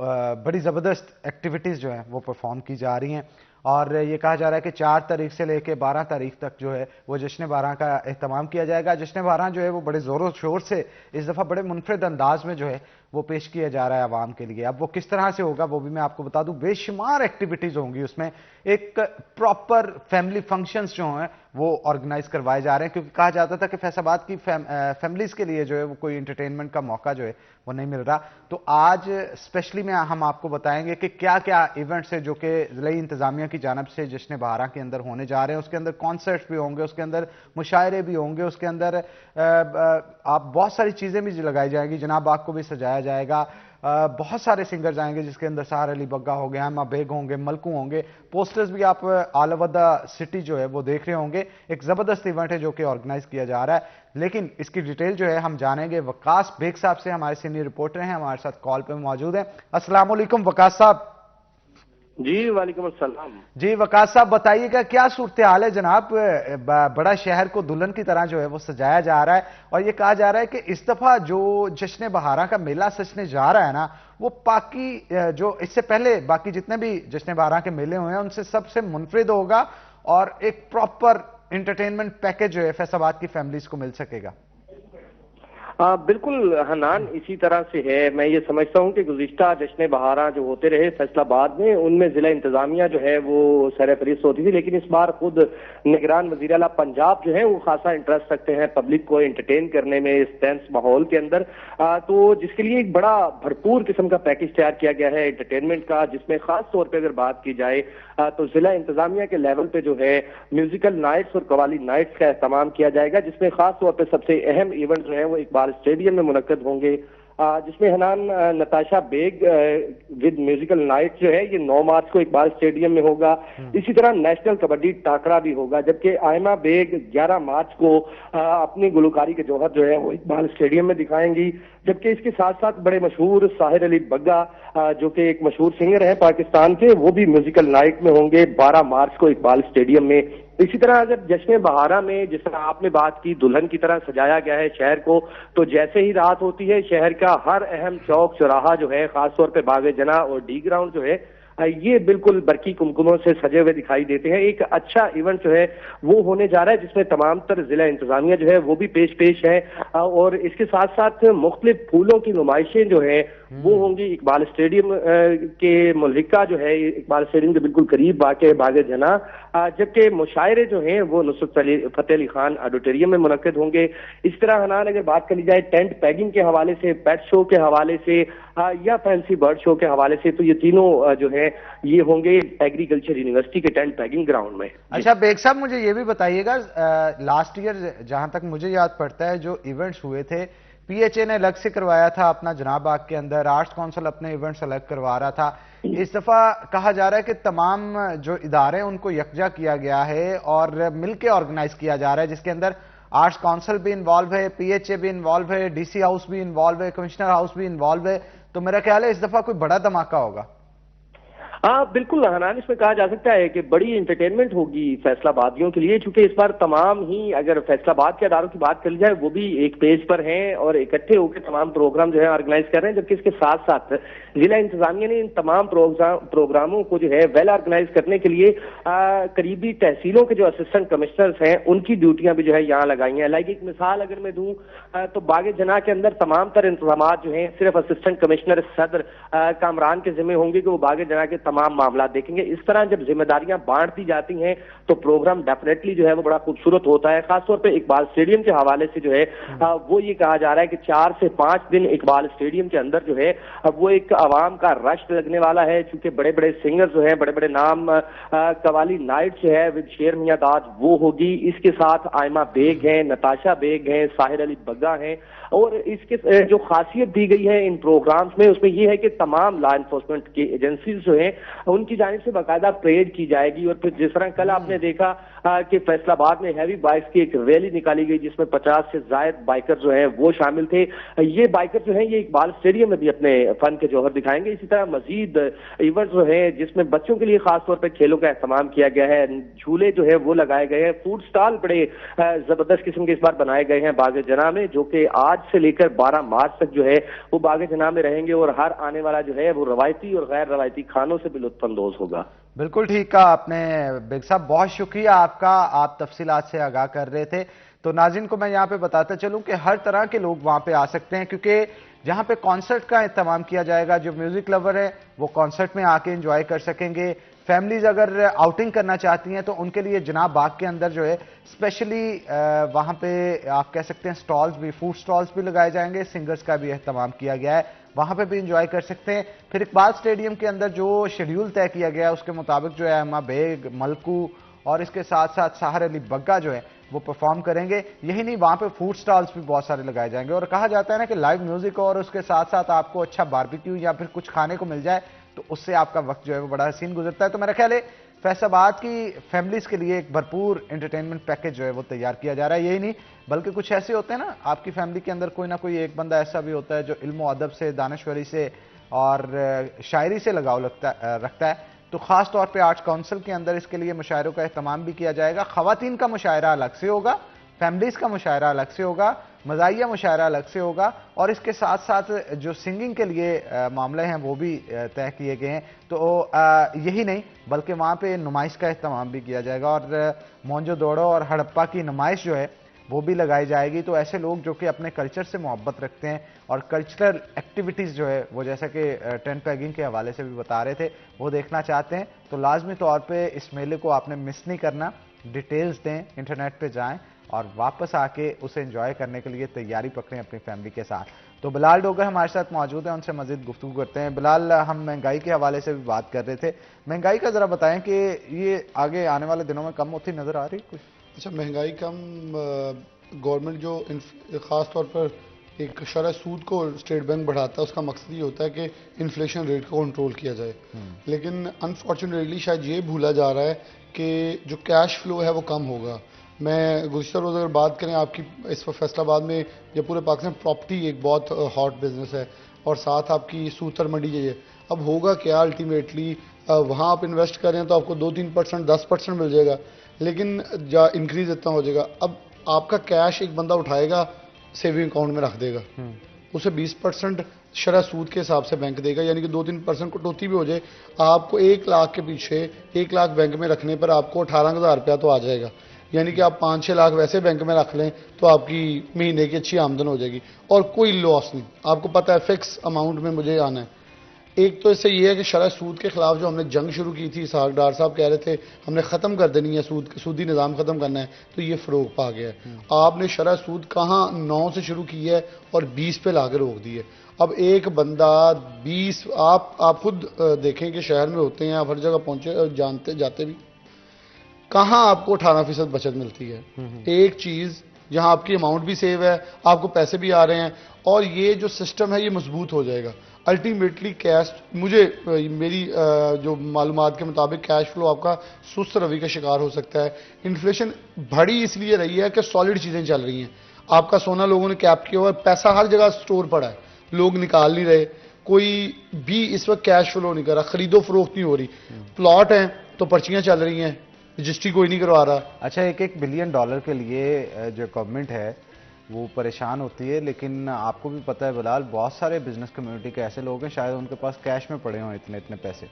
بڑی زبردست ایکٹیویٹیز جو ہیں وہ پرفارم کی جا رہی ہیں, اور یہ کہا جا رہا ہے کہ 4 تاریخ سے لے کے 12 تاریخ تک جو ہے وہ جشن بارہ کا اہتمام کیا جائے گا. جشن بارہ جو ہے وہ بڑے زور و شور سے اس دفعہ بڑے منفرد انداز میں جو ہے وہ پیش کیا جا رہا ہے عوام کے لیے. اب وہ کس طرح سے ہوگا وہ بھی میں آپ کو بتا دوں. بے شمار ایکٹیویٹیز ہوں گی اس میں. ایک پراپر فیملی فنکشنز جو ہیں وہ آرگنائز کروائے جا رہے ہیں, کیونکہ کہا جاتا تھا کہ فیصل آباد کی فیملیز کے لیے جو ہے وہ کوئی انٹرٹینمنٹ کا موقع جو ہے وہ نہیں مل رہا. تو آج اسپیشلی میں ہم آپ کو بتائیں گے کہ کیا کیا ایونٹس ہے جو کہ ضلعی انتظامیہ کی جانب سے جشن بہارا کے اندر ہونے جا رہے ہیں. اس کے اندر کانسرٹس بھی ہوں گے, اس کے اندر مشاعرے بھی ہوں گے, اس کے اندر آپ بہت ساری چیزیں بھی لگائی جائیں گی. جناب باغ کو بھی سجایا جائے گا. بہت سارے سنگرز آئیں گے جس کے اندر سہر علی بگا ہو گے, ایما بیگ ہوں گے, ملکو ہوں گے. پوسٹرز بھی آپ آل اوور دا سٹی جو ہے وہ دیکھ رہے ہوں گے. ایک زبردست ایونٹ ہے جو کہ آرگنائز کیا جا رہا ہے. لیکن اس کی ڈیٹیل جو ہے ہم جانیں گے وقاص بیگ صاحب سے. ہمارے سینئر رپورٹر ہیں, ہمارے ساتھ کال پہ موجود ہیں. السلام علیکم وقاص صاحب. جی وعلیکم السلام. جی وقاص صاحب بتائیے گا کیا صورتحال ہے جناب. بڑا شہر کو دلہن کی طرح جو ہے وہ سجایا جا رہا ہے, اور یہ کہا جا رہا ہے کہ اس دفعہ جو جشن بہارا کا میلہ سجنے جا رہا ہے نا, وہ باقی جو اس سے پہلے باقی جتنے بھی جشن بہارا کے میلے ہوئے ہیں ان سے سب سے منفرد ہوگا, اور ایک پراپر انٹرٹینمنٹ پیکج جو ہے فیصل آباد کی فیملیز کو مل سکے گا. بالکل حنان, اسی طرح سے ہے. میں یہ سمجھتا ہوں کہ گزشتہ جشن بہارا جو ہوتے رہے فیصل آباد میں, ان میں ضلع انتظامیہ جو ہے وہ سر فہرست ہوتی تھی, لیکن اس بار خود نگران وزیر اعلیٰ پنجاب جو ہے وہ خاصا انٹرسٹ رکھتے ہیں پبلک کو انٹرٹین کرنے میں اس ٹینس ماحول کے اندر. تو جس کے لیے ایک بڑا بھرپور قسم کا پیکج تیار کیا گیا ہے انٹرٹینمنٹ کا, جس میں خاص طور پہ اگر بات کی جائے تو ضلع انتظامیہ کے لیول پہ جو ہے میوزیکل نائٹس اور قوالی نائٹس کا اہتمام کیا جائے گا, جس میں خاص طور پہ سب سے اہم ایونٹ جو ہے وہ اقبال اسٹیڈیم میں منعقد ہوں گے, جس میں Hanan Natasha bag with musical night جو ہے یہ 9 مارچ کو اقبال اسٹیڈیم میں ہوگا. اسی طرح نیشنل کبڈی ٹاکرا بھی ہوگا, جبکہ آئمہ بیگ 11 مارچ کو اپنی گلوکاری کے جوہر جو ہے وہ اقبال اسٹیڈیم میں دکھائیں گی. جبکہ اس کے ساتھ ساتھ بڑے مشہور ساحر علی بگا جو کہ ایک مشہور سنگر ہیں پاکستان کے, وہ بھی میوزیکل نائٹ میں ہوں گے 12 مارچ کو اقبال اسٹیڈیم میں. اسی طرح اگر جشن بہارا میں جس طرح آپ نے بات کی دلہن کی طرح سجایا گیا ہے شہر کو, تو جیسے ہی رات ہوتی ہے شہر کا ہر اہم چوک چوراہا جو ہے خاص طور پہ باغ جناح اور ڈی گراؤنڈ جو ہے یہ بالکل برقی کمکموں سے سجے ہوئے دکھائی دیتے ہیں. ایک اچھا ایونٹ جو ہے وہ ہونے جا رہا ہے جس میں تمام تر ضلع انتظامیہ جو ہے وہ بھی پیش ہے, اور اس کے ساتھ ساتھ مختلف پھولوں کی نمائشیں جو ہیں وہ ہوں گی اقبال اسٹیڈیم کے ملحقہ جو ہے اقبال اسٹیڈیم کے بالکل قریب واقع باغ جناح, جبکہ مشاعرے جو ہیں وہ نصرت فتح علی خان آڈیٹوریم میں منعقد ہوں گے. اس طرح حنان اگر بات کری جائے ٹینٹ پیگنگ کے حوالے سے, پیٹ شو کے حوالے سے یا فینسی برڈ شو کے حوالے سے, تو یہ تینوں جو ہے یہ ہوں گے ایگریکلچر یونیورسٹی کے ٹینٹ پیگنگ گراؤنڈ میں. اچھا بیگ صاحب مجھے یہ بھی بتائیے گا, لاسٹ ایئر جہاں تک مجھے یاد پڑتا ہے جو ایونٹس ہوئے تھے پی ایچ اے نے الگ سے کروایا تھا اپنا جناب باغ کے اندر, آرٹس کونسل اپنے ایونٹس الگ کروا رہا تھا. اس دفعہ کہا جا رہا ہے کہ تمام جو ادارے ان کو یکجا کیا گیا ہے اور مل کے آرگنائز کیا جا رہا ہے, جس کے اندر آرٹس کونسل بھی انوالو ہے, پی ایچ اے بھی انوالو ہے, ڈی سی ہاؤس بھی انوالو ہے, کمشنر ہاؤس بھی انوالو ہے. تو میرا خیال ہے اس دفعہ کوئی بڑا دھماکہ ہوگا. بالکل حنان, اس میں کہا جا سکتا ہے کہ بڑی انٹرٹینمنٹ ہوگی فیصل آبادیوں کے لیے, چونکہ اس بار تمام ہی اگر فیصل آباد کے اداروں کی بات کری جائے وہ بھی ایک پیج پر ہیں اور اکٹھے ہو کے تمام پروگرام جو ہے آرگنائز کر رہے ہیں, جبکہ اس کے ساتھ ساتھ ضلع انتظامیہ نے ان تمام پروگراموں کو جو ہے ویل آرگنائز کرنے کے لیے قریبی تحصیلوں کے جو اسسٹنٹ کمشنرز ہیں ان کی ڈیوٹیاں بھی جو ہے یہاں لگائی ہیں. لائک ایک مثال اگر میں دوں تو باغ جناح کے اندر تمام تر انتظامات جو ہیں صرف اسسٹنٹ کمشنر صدر کامران کے ذمہ ہوں گے کہ وہ باغ جناح کے تمام معاملات دیکھیں گے. اس طرح جب ذمہ داریاں بانٹ دی جاتی ہیں تو پروگرام ڈیفینیٹلی جو ہے وہ بڑا خوبصورت ہوتا ہے. خاص طور پہ اقبال اسٹیڈیم کے حوالے سے جو ہے وہ یہ کہا جا رہا ہے کہ 4 سے 5 دن اقبال اسٹیڈیم کے اندر جو ہے وہ ایک عوام کا رش لگنے والا ہے, چونکہ بڑے بڑے سنگر جو ہیں, بڑے بڑے نام, قوالی نائٹ جو ہے ود شیر میاں داد وہ ہوگی. اس کے ساتھ آئمہ بیگ ہیں, نتاشا بیگ ہیں, ساحر علی بگا ہیں, اور اس کے جو خاصیت دی گئی ہے ان پروگرامز میں اس میں یہ ہے کہ تمام لا انفورسمنٹ کی ایجنسیز جو ہیں ان کی جانب سے باقاعدہ پریڈ کی جائے گی. اور پھر جس طرح کل آپ نے دیکھا کہ فیصل آباد میں ہیوی بائکس کی ایک ریلی نکالی گئی جس میں 50 سے زائد بائکر جو ہیں وہ شامل تھے. یہ بائکر جو ہیں یہ اقبال اسٹیڈیم میں بھی اپنے فن کے جوہر دکھائیں گے. اسی طرح مزید ایونٹ جو ہیں جس میں بچوں کے لیے خاص طور پہ کھیلوں کا اہتمام کیا گیا ہے, جھولے جو ہے وہ لگائے گئے ہیں, فوڈ سٹال بڑے زبردست قسم کے اس بار بنائے گئے ہیں باغ جناح میں, جو کہ آج سے لے کر 12 مارچ تک جو ہے وہ باغ جناح میں رہیں گے, اور ہر آنے والا جو ہے وہ روایتی اور غیر روایتی کھانوں سے بھی لطف اندوز ہوگا. بالکل ٹھیک کہا آپ نے بیگ صاحب, بہت شکریہ آپ کا, آپ تفصیلات سے آگاہ کر رہے تھے. تو ناظرین کو میں یہاں پہ بتاتا چلوں کہ ہر طرح کے لوگ وہاں پہ آ سکتے ہیں, کیونکہ جہاں پہ کانسرٹ کا اہتمام کیا جائے گا, جو میوزک لور ہے وہ کانسرٹ میں آ کے انجوائے کر سکیں گے. فیملیز اگر آؤٹنگ کرنا چاہتی ہیں تو ان کے لیے جناب باغ کے اندر جو ہے اسپیشلی وہاں پہ آپ کہہ سکتے ہیں سٹالز بھی, فوڈ سٹالز بھی لگائے جائیں گے, سنگرز کا بھی اہتمام کیا گیا ہے, وہاں پہ بھی انجوائے کر سکتے ہیں. پھر اقبال اسٹیڈیم کے اندر جو شیڈیول طے کیا گیا ہے اس کے مطابق جو ہے اما بیگ, ملکو اور اس کے ساتھ ساتھ ساحر علی بگا جو ہے وہ پرفارم کریں گے. یہی نہیں, وہاں پہ فوڈ سٹالز بھی بہت سارے لگائے جائیں گے, اور کہا جاتا ہے نا کہ لائیو میوزک اور اس کے ساتھ ساتھ آپ کو اچھا باربیکیو یا پھر کچھ کھانے کو مل جائے تو اس سے آپ کا وقت جو ہے وہ بڑا حسین گزرتا ہے. تو میرا خیال ہے فیصل آباد کی فیملیز کے لیے ایک بھرپور انٹرٹینمنٹ پیکج جو ہے وہ تیار کیا جا رہا ہے. یہی نہیں بلکہ کچھ ایسے ہوتے ہیں نا, آپ کی فیملی کے اندر کوئی نہ کوئی ایک بندہ ایسا بھی ہوتا ہے جو علم و ادب سے, دانشوری سے اور شاعری سے لگاؤ رکھتا ہے, تو خاص طور پہ آرٹس کونسل کے اندر اس کے لیے مشاعروں کا اہتمام بھی کیا جائے گا. خواتین کا مشاعرہ الگ سے ہوگا, فیملیز کا مشاعرہ الگ سے ہوگا, مزاحیہ مشاعرہ الگ سے ہوگا, اور اس کے ساتھ ساتھ جو سنگنگ کے لیے معاملے ہیں وہ بھی طے کیے گئے ہیں. تو یہی نہیں بلکہ وہاں پہ نمائش کا اہتمام بھی کیا جائے گا, اور مونجو دوڑو اور ہڑپا کی نمائش جو ہے وہ بھی لگائی جائے گی. تو ایسے لوگ جو کہ اپنے کلچر سے محبت رکھتے ہیں اور کلچرل ایکٹیویٹیز جو ہے وہ جیسا کہ ٹینٹ پیگنگ کے حوالے سے بھی بتا رہے تھے وہ دیکھنا چاہتے ہیں, تو لازمی طور پہ اس میلے کو آپ نے مس نہیں کرنا. ڈیٹیلز دیں, انٹرنیٹ پہ جائیں اور واپس آ کے اسے انجوائے کرنے کے لیے تیاری پکڑیں اپنی فیملی کے ساتھ. تو بلال ڈوگر ہمارے ساتھ موجود ہیں, ان سے مزید گفتگو کرتے ہیں. بلال, ہم مہنگائی کے حوالے سے بھی بات کر رہے تھے, مہنگائی کا ذرا بتائیں کہ یہ آگے آنے والے دنوں میں کم ہوتی نظر آ رہی کچھ؟ اچھا, مہنگائی کم, گورنمنٹ جو خاص طور پر ایک شرح سود کو اسٹیٹ بینک بڑھاتا ہے, اس کا مقصد یہ ہوتا ہے کہ انفلیشن ریٹ کو کنٹرول کیا جائے. لیکن انفارچونیٹلی شاید یہ بھولا جا رہا ہے کہ جو کیش فلو ہے وہ کم ہوگا. میں گزشتہ روز اگر بات کریں آپ کی, اس وقت فیصل آباد میں یا پورے پاکستان پراپرٹی ایک بہت ہاٹ بزنس ہے, اور ساتھ آپ کی سوتر منڈی چاہیے. اب ہوگا کیا الٹیمیٹلی, وہاں آپ انویسٹ کریں تو آپ کو 2-3%, 10% مل جائے گا, لیکن انکریز اتنا ہو جائے گا. اب آپ کا کیش ایک بندہ اٹھائے گا, سیونگ اکاؤنٹ میں رکھ دے گا, اسے 20% شرح سود کے حساب سے بینک دے گا, یعنی کہ 2-3% کٹوتی بھی ہو جائے, آپ کو 1 لاکھ کے پیچھے 1 لاکھ بینک میں رکھنے پر آپ کو 18,000 روپیہ تو آ جائے گا. یعنی کہ آپ 5-6 لاکھ ویسے بینک میں رکھ لیں تو آپ کی مہینے کی اچھی آمدن ہو جائے گی, اور کوئی لاس نہیں. آپ کو پتہ ہے فکس اماؤنٹ میں مجھے آنا ہے. ایک تو اس سے یہ ہے کہ شرح سود کے خلاف جو ہم نے جنگ شروع کی تھی, اسحاق ڈار صاحب کہہ رہے تھے ہم نے ختم کر دینی ہے, سودی نظام ختم کرنا ہے, تو یہ فروغ پا گیا ہے. آپ نے شرح سود کہاں 9 سے شروع کی ہے اور 20 پہ لا کے روک دی ہے. اب ایک بندہ 20, آپ خود دیکھیں کہ شہر میں ہوتے ہیں, آپ ہر جگہ پہنچے جاتے بھی, کہاں آپ کو 18% بچت ملتی ہے. ایک چیز جہاں آپ کی اماؤنٹ بھی سیو ہے, آپ کو پیسے بھی آ رہے ہیں, اور یہ جو سسٹم ہے یہ مضبوط ہو جائے گا. الٹیمیٹلی کیش, میری جو معلومات کے مطابق کیش فلو آپ کا سست روی کا شکار ہو سکتا ہے. انفلیشن بڑی اس لیے رہی ہے کہ سالڈ چیزیں چل رہی ہیں. آپ کا سونا لوگوں نے کیپ کیا ہوا ہے, پیسہ ہر جگہ سٹور پڑا ہے, لوگ نکال نہیں رہے, کوئی بھی اس وقت کیش فلو نہیں کر رہا, خرید و فروخت نہیں ہو رہی. پلاٹ ہیں تو پرچیاں چل رہی ہیں, رجسٹری کوئی نہیں کروا رہا. اچھا, $1 بلین کے لیے جو گورنمنٹ ہے وہ پریشان ہوتی ہے, لیکن آپ کو بھی پتہ ہے بلال, بہت سارے بزنس کمیونٹی کے ایسے لوگ ہیں شاید ان کے پاس کیش میں پڑے ہوں اتنے پیسے,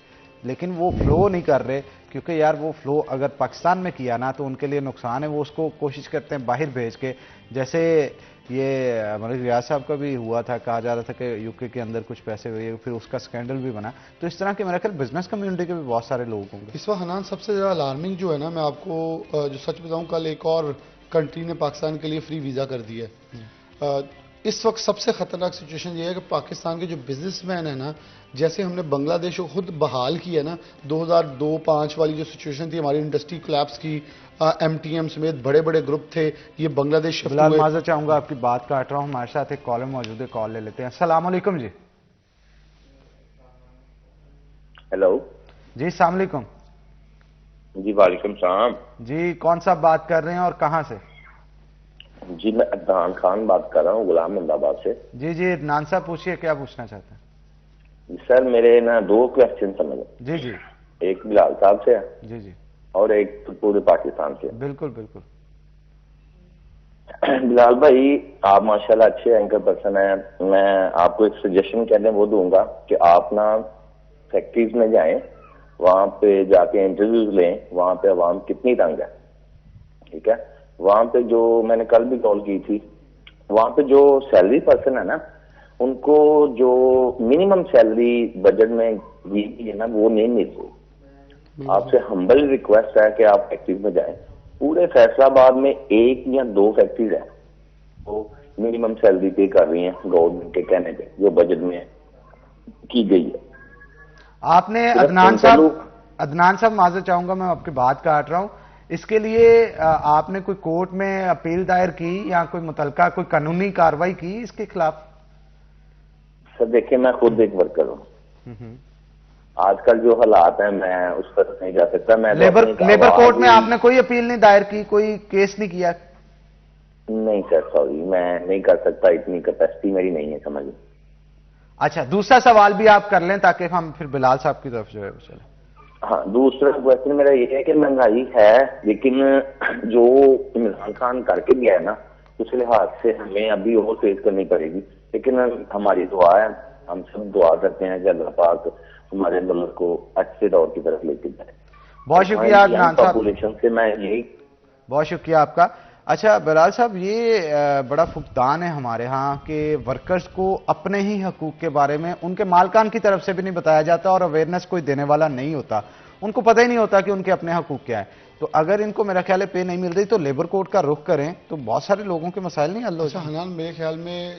لیکن وہ فلو نہیں کر رہے, کیونکہ یار وہ فلو اگر پاکستان میں کیا نا تو ان کے لیے نقصان ہے. وہ اس کو کوشش کرتے ہیں باہر بھیج کے, جیسے یہ ملک ریاض صاحب کا بھی ہوا تھا, کہا جا رہا تھا کہ UK کے اندر کچھ پیسے ہوئے, پھر اس کا سکینڈل بھی بنا. تو اس طرح کے میرا خیال بزنس کمیونٹی کے بھی بہت سارے لوگ ہوں گے اس وقت. حنان, سب سے زیادہ الارمنگ جو ہے نا, میں آپ کو جو سچ بتاؤں, کل ایک اور کنٹری نے پاکستان کے لیے فری ویزا کر دیا ہے. اس وقت سب سے خطرناک سچویشن یہ ہے کہ پاکستان کے جو بزنس مین ہیں نا, جیسے ہم نے بنگلہ دیش کو خود بحال کی ہے نا, 2002-05 والی جو سچویشن تھی, ہماری انڈسٹری کولیپس کی, MTM سمیت بڑے بڑے گروپ تھے, یہ بنگلہ دیش شفٹ ہوئے. معذرت چاہوں گا آپ کی بات کاٹ رہا ہوں, ہمارے ساتھ ایک کالر موجود ہے, کال لے لیتے ہیں. السلام علیکم جی. ہیلو جی, السلام علیکم. جی وعلیکم السلام. جی, کون صاحب بات کر رہے ہیں اور کہاں سے؟ جی میں عدنان خان بات کر رہا ہوں, غلام محمد آباد سے. جی جی, عدنان صاحب پوچھیے, کیا پوچھنا چاہتے ہیں؟ سر میرے نا 2 کویسچن سمجھ. جی جی. ایک بلال صاحب سے جی جی, اور ایک پورے پاکستان سے. بالکل بالکل. بلال بھائی, آپ ماشاءاللہ اچھے اینکر پرسن ہیں. میں آپ کو ایک سجیشن کہتے ہیں وہ دوں گا کہ آپ نا فیکٹریز میں جائیں وہاں پہ جا کے انٹرویوز لیں, وہاں پہ عوام کتنی تنگ ہے. ٹھیک ہے, وہاں پہ جو میں نے کل بھی کال کی تھی, وہاں پہ جو سیلری پرسن ہے نا, ان کو جو منیمم سیلری بجٹ میں دی گئی ہے نا, وہ نہیں مل رہی. آپ سے ہمبل ریکویسٹ ہے کہ آپ فیکٹریز میں جائیں. پورے فیصلہ آباد میں 1 یا 2 فیکٹریز ہیں وہ منیمم سیلری پے کر رہی ہیں گورنمنٹ کے کہنے پہ, جو بجٹ میں کی گئی ہے. آپ نے عدنان صاحب معذرت چاہوں گا, میں آپ کی بات کاٹ رہا ہوں. اس کے لیے آپ نے کوئی کورٹ میں اپیل دائر کی یا کوئی متعلقہ کوئی قانونی کارروائی کی اس کے خلاف؟ سر دیکھیں, میں خود ایک ورکر ہوں. آج کل جو حالات ہیں میں اس پر نہیں جا سکتا. میں لیبر کورٹ میں آپ نے کوئی اپیل نہیں دائر کی, کوئی کیس نہیں کیا؟ نہیں سر, سوری, میں نہیں کر سکتا, اتنی کیپیسٹی میری نہیں ہے, سمجھ. اچھا, دوسرا سوال بھی آپ کر لیں تاکہ ہم پھر بلال صاحب کی طرف جو ہے وہ چلیں. ہاں, دوسرا کوشچن میرا یہ ہے کہ مہنگائی ہے, لیکن جو عمران خان کر کے گیا ہے نا, اس لحاظ سے ہمیں ابھی اور فیس کرنی پڑے گی. لیکن ہماری دعا ہے, ہم سب دعا کرتے ہیں کہ اللہ پاک ہمارے ملک کو اچھے دور کی طرف لے کے جائے. بہت شکریہ عدنان صاحب, پاپولیشن سے میں یہی. بہت شکریہ آپ کا. اچھا بلال صاحب, یہ بڑا فقدان ہے ہمارے ہاں کہ ورکرز کو اپنے ہی حقوق کے بارے میں ان کے مالکان کی طرف سے بھی نہیں بتایا جاتا, اور اویئرنیس کوئی دینے والا نہیں ہوتا. ان کو پتہ ہی نہیں ہوتا کہ ان کے اپنے حقوق کیا ہے. تو اگر ان کو میرا خیال ہے پے نہیں مل رہی تو لیبر کورٹ کا رخ کریں تو بہت سارے لوگوں کے مسائل نہیں حل ہو جائیں. حنان, میرے خیال میں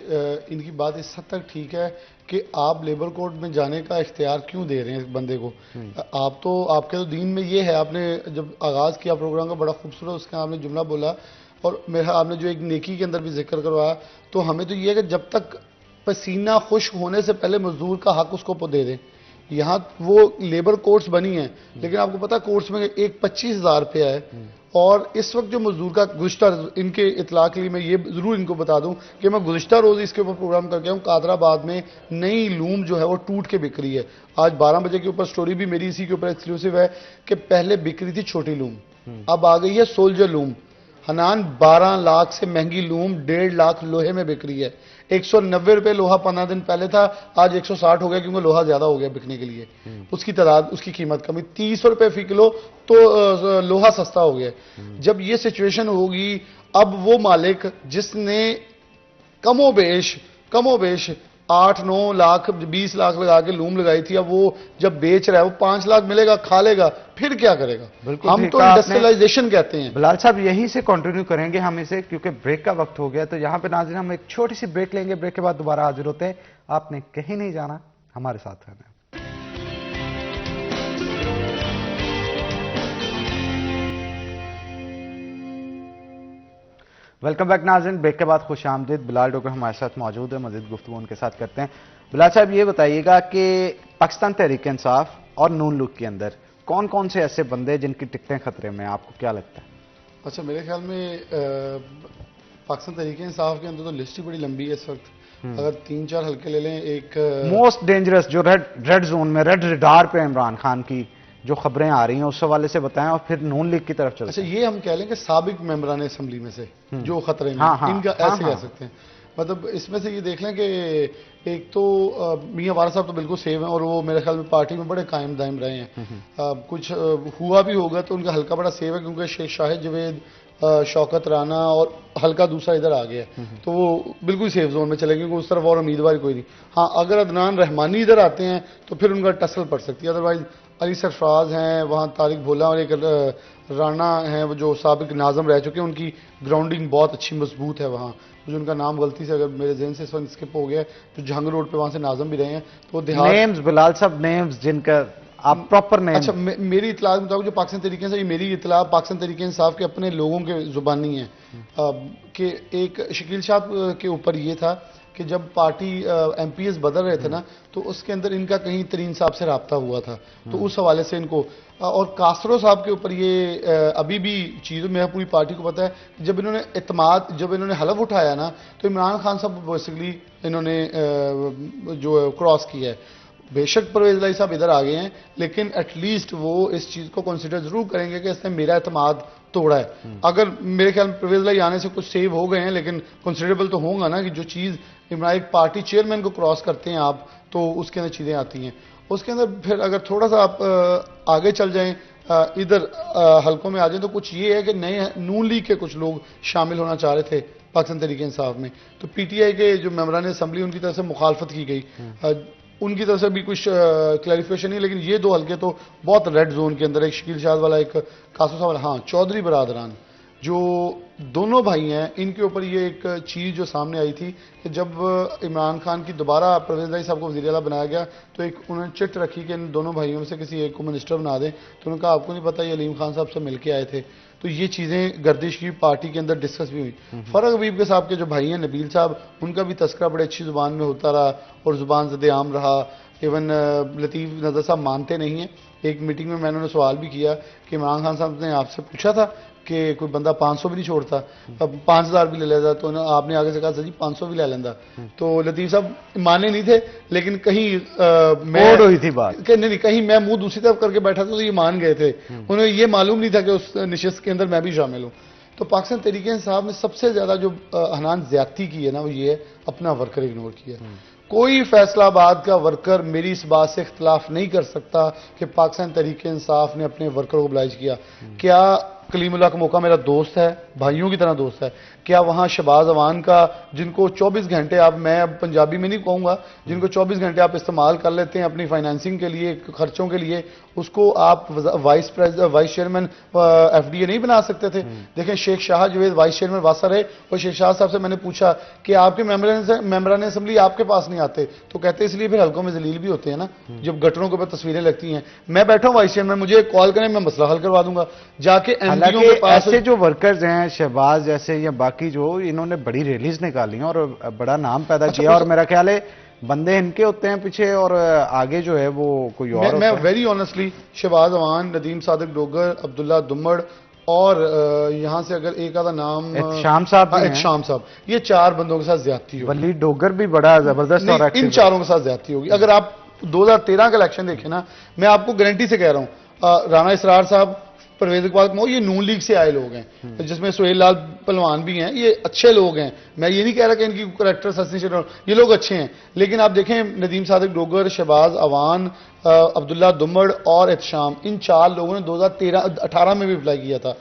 ان کی بات اس حد تک ٹھیک ہے کہ آپ لیبر کورٹ میں جانے کا اختیار کیوں دے رہے ہیں اس بندے کو. آپ کے تو دین میں یہ ہے, آپ نے جب آغاز کیا پروگرام کا بڑا خوبصورت اس کا آپ نے جملہ بولا, اور میرا آپ نے جو ایک نیکی کے اندر بھی ذکر کروایا, تو ہمیں تو یہ ہے کہ جب تک پسینہ خشک ہونے سے پہلے مزدور کا حق اس کو دے دیں. یہاں وہ لیبر کورٹس بنی ہیں, لیکن آپ کو پتا کورٹس میں ایک 25,000 روپیہ ہے, اور اس وقت جو مزدور کا گزشتہ, ان کے اطلاع کے لیے میں یہ ضرور ان کو بتا دوں کہ میں گزشتہ روز اس کے اوپر پروگرام کر کے ہوں, قادر آباد میں نئی لوم جو ہے وہ ٹوٹ کے بک رہی ہے. آج 12 بجے کے اوپر سٹوری بھی میری اسی کے اوپر ایکسکلوسیو ہے کہ پہلے بک رہی تھی چھوٹی لوم, اب آ گئی ہے سولجر لوم. حنان, 12 لاکھ سے مہنگی لوم 1.5 لاکھ لوہے میں بک رہی ہے. 190 روپے لوہا 15 دن پہلے تھا, آج 160 ہو گیا کیونکہ لوہا زیادہ ہو گیا بکنے کے لیے. اس کی تعداد, اس کی قیمت کمی, 300 روپے فی کلو تو لوہا سستا ہو گیا. جب یہ سچویشن ہوگی, اب وہ مالک جس نے کم و بیش 8-9 لاکھ 20 لاکھ لگا کے لوم لگائی تھی, اب وہ جب بیچ رہا ہے وہ 5 لاکھ ملے گا, کھا لے گا, پھر کیا کرے گا؟ ہم تو انڈسٹریلائزیشن کہتے ہیں. بلال صاحب یہیں سے کنٹینیو کریں گے ہم اسے, کیونکہ بریک کا وقت ہو گیا. تو یہاں پہ ناظرین ہم ایک چھوٹی سی بریک لیں گے, بریک کے بعد دوبارہ حاضر ہوتے ہیں. آپ نے کہیں نہیں جانا, ہمارے ساتھ رہنا. ویلکم بیک ناظرین, بریک کے بعد خوش آمدید. بلال ڈوگر ہمارے ساتھ موجود ہے, مزید گفتگو ان کے ساتھ کرتے ہیں. بلال صاحب یہ بتائیے گا کہ پاکستان تحریک انصاف اور نون لیگ کے اندر کون کون سے ایسے بندے جن کی ٹکٹیں خطرے میں, آپ کو کیا لگتا ہے؟ اچھا, میرے خیال میں پاکستان تحریک انصاف کے اندر تو لسٹ ہی بڑی لمبی ہے اس وقت. اگر 3-4 حلقے لے لیں, ایک موسٹ ڈینجرس جو ریڈ زون میں, ریڈ ریڈار پہ عمران خان کی جو خبریں آ رہی ہیں اس حوالے سے بتائیں, اور پھر نون لیگ کی طرف چلتے ہیں. اچھا, یہ ہم کہہ لیں کہ سابق ممبران اسمبلی میں سے جو خطرے میں, ان کا ایسے کہہ سکتے ہیں. مطلب اس میں سے یہ دیکھ لیں کہ ایک تو میاں وارث صاحب تو بالکل سیو ہیں, اور وہ میرے خیال میں پارٹی میں بڑے قائم دائم رہے ہیں. کچھ ہوا بھی ہوگا تو ان کا حلقہ بڑا سیو ہے, کیونکہ شیخ شاہد جوید, شوکت رانا اور حلقہ دوسرا ادھر آ گیا, تو وہ بالکل سیف زون میں چلے گے, کیونکہ اس طرف اور امیدوار کوئی نہیں. ہاں, اگر عدنان رحمانی ادھر آتے ہیں تو پھر ان کا ٹسل پڑ سکتی ہے. ادروائز علی سرفراز ہیں وہاں, طارق بھولا, اور ایک رانا ہیں وہ جو سابق ناظم رہ چکے ہیں, ان کی گراؤنڈنگ بہت اچھی مضبوط ہے وہاں. مجھے ان کا نام غلطی سے اگر میرے ذہن سے اس وقت اسکپ ہو گیا, جو جہنگر روڈ پہ وہاں سے ناظم بھی رہے ہیں. تو نیمز بلال صاحب, نیمز جن کا آپ پراپر نیم. اچھا, میری اطلاع کے مطابق جو پاکستان تحریک انصاف, یہ میری اطلاع پاکستان تحریک انصاف کے اپنے لوگوں کے زبانی ہیں, کہ ایک شکیل صاحب کے اوپر یہ تھا کہ جب پارٹی ایم پی ایس بدل رہے تھے نا, تو اس کے اندر ان کا کہیں ترین صاحب سے رابطہ ہوا تھا, تو اس حوالے سے ان کو. اور کاسرو صاحب کے اوپر یہ ابھی بھی چیزوں میں پوری پارٹی کو پتہ ہے, جب انہوں نے جب انہوں نے حلف اٹھایا نا, تو عمران خان صاحب بیسکلی انہوں نے جو کراس کیا ہے. بے شک پرویز الہی صاحب ادھر آ گئے ہیں لیکن ایٹ لیسٹ وہ اس چیز کو کنسیڈر ضرور کریں گے کہ اس نے میرا اعتماد توڑا ہے. اگر میرے خیال میں پرویز الہی آنے سے کچھ سیو ہو گئے ہیں لیکن کنسیڈریبل تو ہوں گا نا, کہ جو چیز ایک پارٹی چیئرمین کو کراس کرتے ہیں آپ تو اس کے اندر چیزیں آتی ہیں. اس کے اندر پھر اگر تھوڑا سا آپ آگے چل جائیں ادھر حلقوں میں آ جائیں تو کچھ یہ ہے کہ نئے نون لیگ کے کچھ لوگ شامل ہونا چاہ رہے تھے پاکستان تحریک انصاف میں, تو پی ٹی آئی کے جو ممبران اسمبلی ان کی طرف سے مخالفت کی گئی, ان کی طرف سے بھی کچھ کلیریفیکیشن نہیں, لیکن یہ 2 حلقے تو بہت ریڈ زون کے اندر, ایک شکیل شاہد والا, ایک قاسم صاحب والا, ہاں چودھری برادران جو دونوں بھائی ہیں, ان کے اوپر یہ ایک چیز جو سامنے آئی تھی کہ جب عمران خان کی دوبارہ پرویز الہی صاحب کو وزیر اعلیٰ بنایا گیا تو ایک انہوں نے چٹ رکھی کہ ان دونوں بھائیوں میں سے کسی ایک کو منسٹر بنا دیں, تو انہوں نے کہا آپ کو نہیں پتا یہ علیم خان صاحب سے مل کے آئے تھے. تو یہ چیزیں گردش کی پارٹی کے اندر ڈسکس بھی ہوئی. فرق حبیب کے صاحب کے جو بھائی ہیں نبیل صاحب, ان کا بھی تذکرہ بڑے اچھی زبان میں ہوتا رہا اور زبان زد عام رہا. ایون لطیف نظر صاحب مانتے نہیں ہیں. ایک میٹنگ میں نے سوال بھی کیا کہ عمران خان صاحب نے آپ سے پوچھا تھا کہ کوئی بندہ 500 بھی نہیں چھوڑتا, اب 5000 بھی لے لیتا, تو آپ نے آگے سے کہا سر جی 500 بھی لے لینا. تو لطیف صاحب مانے نہیں تھے, لیکن کہیں ہوئی تھی بات کہ نہیں, کہیں میں منہ دوسری طرف کر کے بیٹھا تھا تو یہ مان گئے تھے. انہیں یہ معلوم نہیں تھا کہ اس نشست کے اندر میں بھی شامل ہوں. تو پاکستان تحریک انصاف نے سب سے زیادہ جو حنان زیادتی کی ہے نا, وہ یہ ہے اپنا ورکر اگنور کیا. کوئی فیصلہ آباد کا ورکر میری اس بات سے اختلاف نہیں کر سکتا کہ پاکستان تحریک انصاف نے اپنے ورکر کو oblige کیا. کیا کلیم اللہ کا موقع میرا دوست ہے, بھائیوں کی طرح دوست ہے, کیا وہاں شہباز اوان کا جن کو 24 گھنٹے آپ, میں اب پنجابی میں نہیں کہوں گا, جن کو 24 گھنٹے آپ استعمال کر لیتے ہیں اپنی فائنینسنگ کے لیے, خرچوں کے لیے, اس کو آپ vice chairman F D A نہیں بنا سکتے تھے؟ دیکھیں شیخ شاہ جوید وائس چیئرمین واسطہ رہے, اور شیخ شاہ صاحب سے میں نے پوچھا کہ آپ کے ممبران اسمبلی آپ کے پاس نہیں آتے, تو کہتے اس لیے پھر حلقوں میں ذلیل بھی ہوتے ہیں نا, جب گٹروں کے اوپر تصویریں لگتی ہیں. میں بیٹھا ہوں وائس چیئرمین, مجھے کال کریں میں مسئلہ حل کروا دوں گا جا کے ایم ڈیوں کے پاس. ایسے جو ورکرز ہیں شہباز جیسے یا باقی جو, انہوں نے بڑی ریلیز نکالی ہیں اور بڑا نام پیدا کیا, اور میرا خیال ہے بندے ان کے ہوتے ہیں پیچھے اور آگے جو ہے وہ کوئی اور. میں ویری آنیسٹلی شہباز اوان, ندیم صادق ڈوگر, عبداللہ دمڑ, اور یہاں سے اگر ایک آدھا نام احتشام صاحب, احتشام صاحب, یہ 4 بندوں کے ساتھ زیادتی ہوگی. ولید ڈوگر بھی بڑا زبردست, اور ان 4 کے ساتھ زیادتی ہوگی. اگر آپ 2013 کا الیکشن دیکھیں نا, میں آپ کو گارنٹی سے کہہ رہا ہوں, رانا اسرار صاحب, پرویز اقبال یہ نون لیگ سے آئے لوگ ہیں, جس میں سہیل لال پلوان بھی ہیں, یہ اچھے لوگ ہیں. میں یہ نہیں کہہ رہا کہ ان کی کریکٹر اسسینیشن, یہ لوگ اچھے ہیں, لیکن آپ دیکھیں ندیم صادق ڈوگر, شہباز اوان, عبداللہ دمڑ اور احتشام, ان 4 لوگوں نے 2018 میں بھی اپلائی کیا تھا,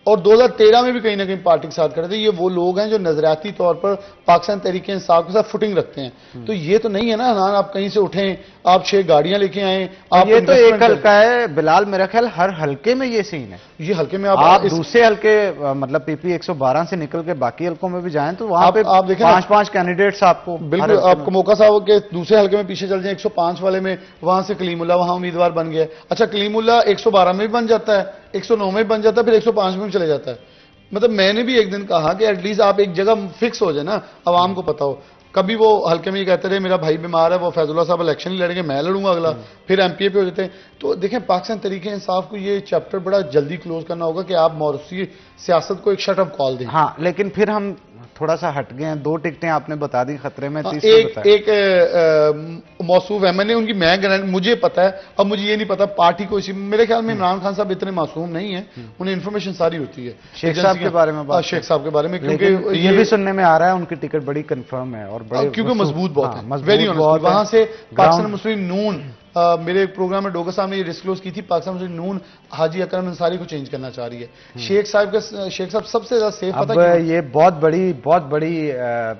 اور 2013 میں بھی کہیں نہ کہیں پارٹی کے ساتھ کھڑے تھے. یہ وہ لوگ ہیں جو نظریاتی طور پر پاکستان تحریک انصاف کے ساتھ فٹنگ رکھتے ہیں. تو یہ تو نہیں ہے نا حنان, آپ کہیں سے اٹھیں, آپ 6 گاڑیاں لے کے آئیں, آپ یہ تو ایک حلقہ ہے بلال, میرا خیال ہر حلقے میں یہ سین ہے. یہ حلقے میں آپ دوسرے حلقے مطلب پی پی 112 سے نکل کے باقی حلقوں میں بھی جائیں تو وہاں پہ آپ دیکھیں 5 کینڈیڈیٹس آپ کو. بالکل آپ کو موقع صاحب کہ دوسرے حلقے میں پیچھے چل جائیں, 105 والے میں وہاں سے کلیم اللہ وہاں امیدوار بن گیا. اچھا کلیم اللہ 112 میں بھی بن جاتا ہے, 109 میں بھی بن جاتا ہے, پھر 105 میں بھی چلے جاتا ہے. مطلب میں نے بھی ایک دن کہا کہ ایٹ لیسٹ آپ ایک جگہ فکس ہو جائے نا, عوام کو پتا ہو. کبھی وہ حلقے میں یہ کہتے رہے میرا بھائی بیمار ہے, وہ فیض اللہ صاحب الیکشن نہیں لڑیں گے, میں لڑوں گا اگلا, پھر ایم پی اے پہ ہو جاتے ہیں. تو دیکھیں پاکستان تحریک انصاف کو یہ چیپٹر بڑا جلدی کلوز کرنا ہوگا کہ آپ موروثی سیاست کو ایک شٹ اپ کال دیں. ہاں لیکن پھر ہم تھوڑا سا ہٹ گئے ہیں, 2 ٹکٹیں آپ نے بتا دی خطرے میں, ایک موصوف احمد نے ان کی, میں مجھے پتا ہے, اب مجھے یہ نہیں پتا پارٹی کو, میرے خیال میں عمران خان صاحب اتنے معصوم نہیں ہیں, انہیں انفارمیشن ساری ہوتی ہے. شیخ صاحب کے بارے میں بات, شیخ صاحب کے بارے میں, کیونکہ یہ بھی سننے میں آ رہا ہے ان کی ٹکٹ بڑی کنفرم ہے, اور کیونکہ مضبوط بہت ہے, ویری آنیسٹلی. وہاں سے پاکستان مسلم نون, میرے ایک پروگرام میں ڈوگر صاحب نے یہ ڈسکلوز کی تھی, پاکستان مسلم نون حاجی اکرم انصاری کو چینج کرنا چاہ رہی ہے. شیخ صاحب سب سے زیادہ سیف پتہ ہے, یہ بہت بڑی